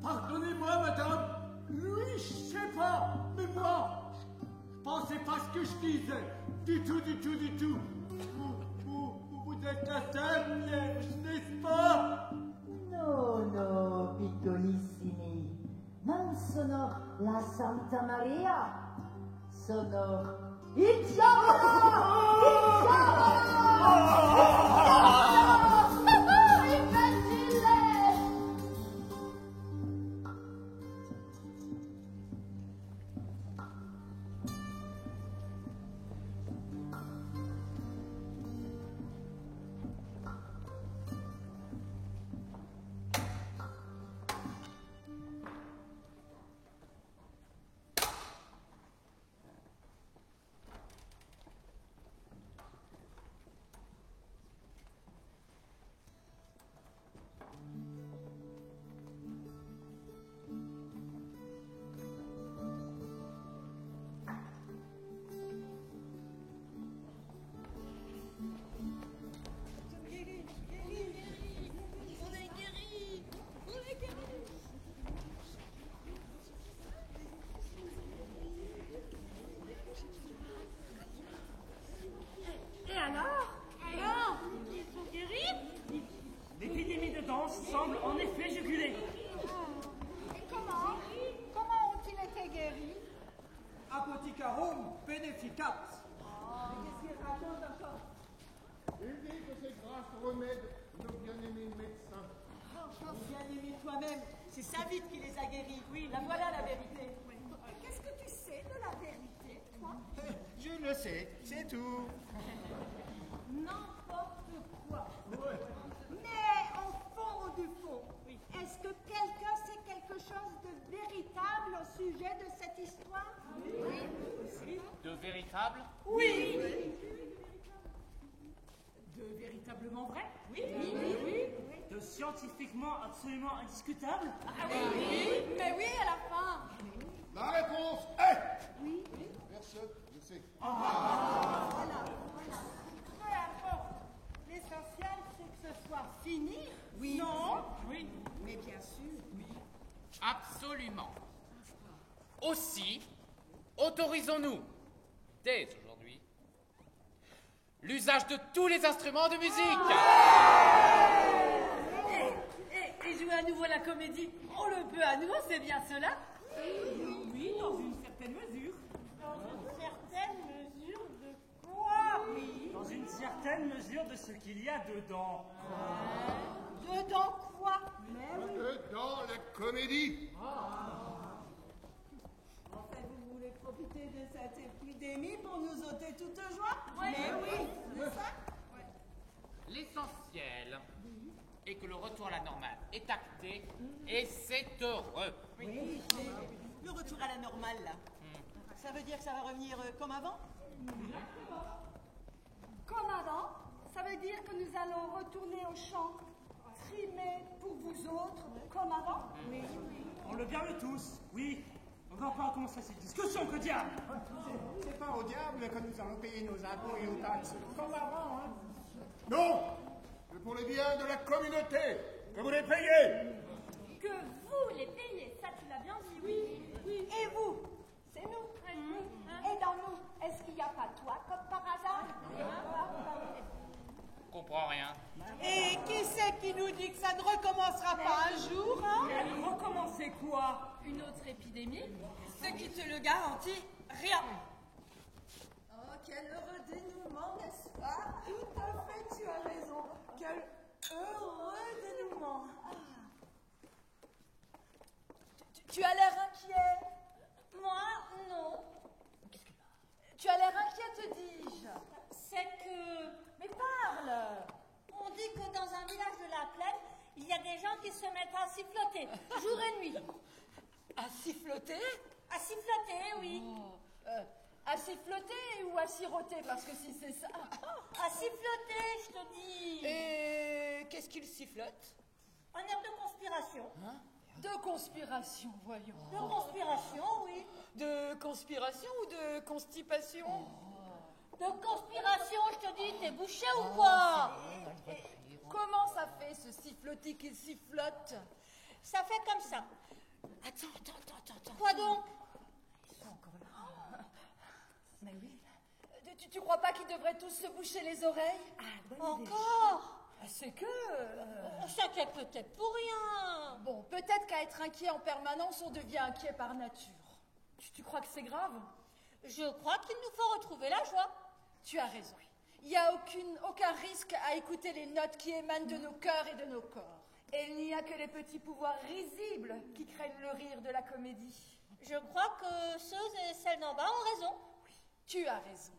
Pardonnez-moi, madame, Oui, je sais pas, mais moi, je pensais pas ce que je disais. Du tout, du tout, du tout. Vous êtes la Sainte Vierge, n'est-ce pas? No, no, piccolissimi. Non sono la Santa Maria. Sono il Et alors, ils sont guéris? L'épidémie de danse semble en effet jugulée. Et comment ont-ils été guéris? Apoticarum beneficat. Qu'est-ce qu'ils racontent encore? Il dit que c'est grâce au remède de nos bien-aimés médecins. Bien-aimé toi-même, c'est sa vie qui les a guéris. Oui, la voilà la vérité. Qu'est-ce que tu sais de la vérité, toi? Je le sais, c'est tout. N'importe quoi. Mais au fond du fond, est-ce que quelqu'un sait quelque chose de véritable au sujet de cette histoire? Oui. De véritable? Oui. De véritablement vrai? Oui. De scientifiquement absolument indiscutable? Ah oui, mais oui à la fin. La réponse est... Oui. Personne ne sait. Voilà. Peu importe. L'essentiel, c'est que ce soit fini. Oui. Non. Oui. Mais bien sûr. Oui. Absolument. Aussi, autorisons-nous, dès aujourd'hui, l'usage de tous les instruments de musique. Et jouer à nouveau la comédie, on le peut à nouveau, c'est bien cela? Oui, dans une certaine mesure. Dans une certaine mesure de quoi? Oui. Dans une certaine mesure de ce qu'il y a dedans. Dedans quoi? Dans la comédie. En fait, vous voulez profiter de cette épidémie pour nous ôter toute joie? Ouais. Mais oui, c'est ça? L'essentiel est que le retour à la normale est acté et c'est heureux. Oui, le retour à la normale, là. Ça veut dire que ça va revenir comme avant? Comme avant, ça veut dire que nous allons retourner au champ, trimer pour vous autres, comme avant? Oui. On le verra tous, oui. On va pas commencer cette discussion, que diable! C'est pas au diable que nous allons payer nos impôts et nos taxes. Comme avant, hein. Non, c'est pour le bien de la communauté que vous les payez. Que vous les payez, ça tu l'as bien dit, oui. Et vous? C'est nous. Et dans nous, est-ce qu'il n'y a pas toi, comme par hasard? Je comprends rien. Et qui c'est qui nous dit que ça ne recommencera pas un jour, hein? Recommencer quoi? Une autre épidémie? Ce qui te le garantit, rien. Oh, quel heureux dénouement, n'est-ce pas? Tout à fait, tu as raison. Quel heureux dénouement. Tu as l'air inquiet. Moi, non. Tu as l'air inquiet, te dis-je. C'est que... Mais parle. On dit que dans un village de la plaine, il y a des gens qui se mettent à siffloter, jour et nuit. À siffloter? À siffloter, oui. À siffloter ou à siroter? Parce que si c'est ça... À siffloter, je te dis. Et qu'est-ce qu'il sifflote? Un air de conspiration. De conspiration, voyons. De conspiration, oui. De conspiration ou de constipation? De conspiration, je te dis, t'es bouché ou quoi? Comment ça fait, ce sifflotis qui sifflote? Ça fait comme ça. Attends. Quoi donc? Ils sont encore là. Mais oui. Tu crois pas qu'ils devraient tous se boucher les oreilles? Encore? C'est que... On s'inquiète peut-être pour rien. Bon, peut-être qu'à être inquiet en permanence, on devient inquiet par nature. Tu crois que c'est grave? Je crois qu'il nous faut retrouver la joie. Tu as raison. Il n'y a aucun risque à écouter les notes qui émanent de nos cœurs et de nos corps. Et il n'y a que les petits pouvoirs risibles qui craignent le rire de la comédie. Je crois que ceux et celles d'en bas ont raison. Oui, tu as raison.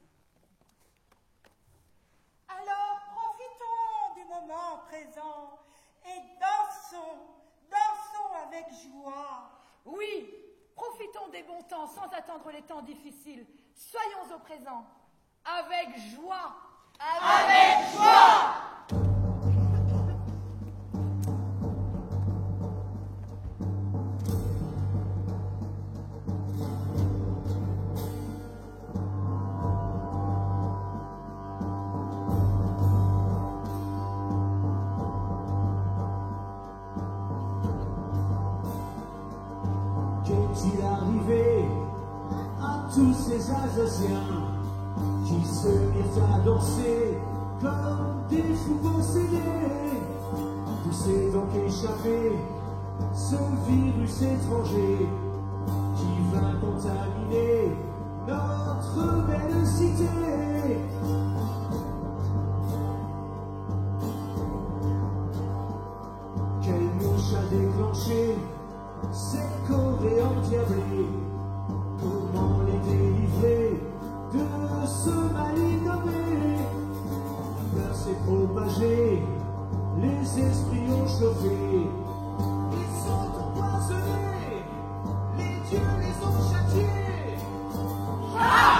Alors, profitons du moment présent et dansons avec joie. Oui, profitons des bons temps sans attendre les temps difficiles. Soyons au présent, avec joie. Avec joie! Qu'est-il arrivé à tous ces Alsaciens qui se mirent à danser comme des fous possédés? D'où s'est donc échappé ce virus étranger qui va contaminer notre belle cité? Quelle mouche a déclenché cette Corée endiablée? Comment les délivrer de ce mal innommé? La peur s'est propagée, les esprits ont chauffé. Ils sont empoisonnés, les dieux les ont châtiés. Ah!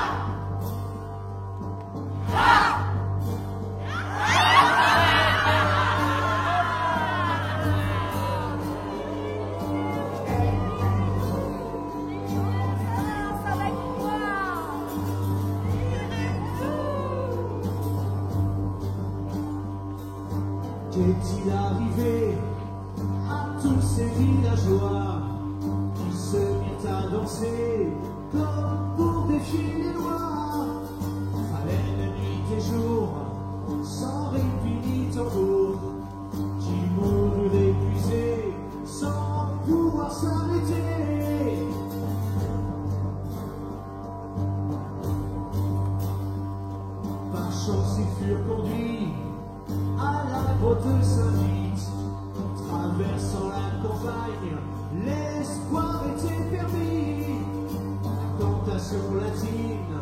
Ah! Qu'est-il arrivé à tous ces villageois qui se mirent à danser comme pour défier les lois? Fallait la nuit et jour, sans répit ni tambour, qui moururent épuisés sans pouvoir s'arrêter. Par chance ils furent conduits à la grotte Saint-Vite, traversant la campagne, l'espoir était permis. La tentation latine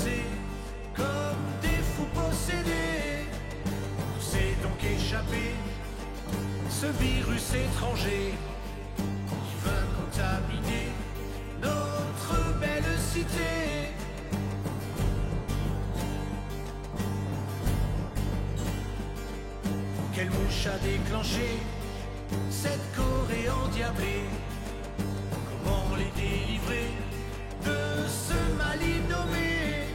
danser comme des fous possédés. Où s'est donc échappé ce virus étranger qui vint contaminer notre belle cité? Quelle mouche a déclenché cette Corée endiablée? Comment les délivrer de ce mal innommé?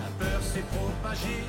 La peur s'est propagée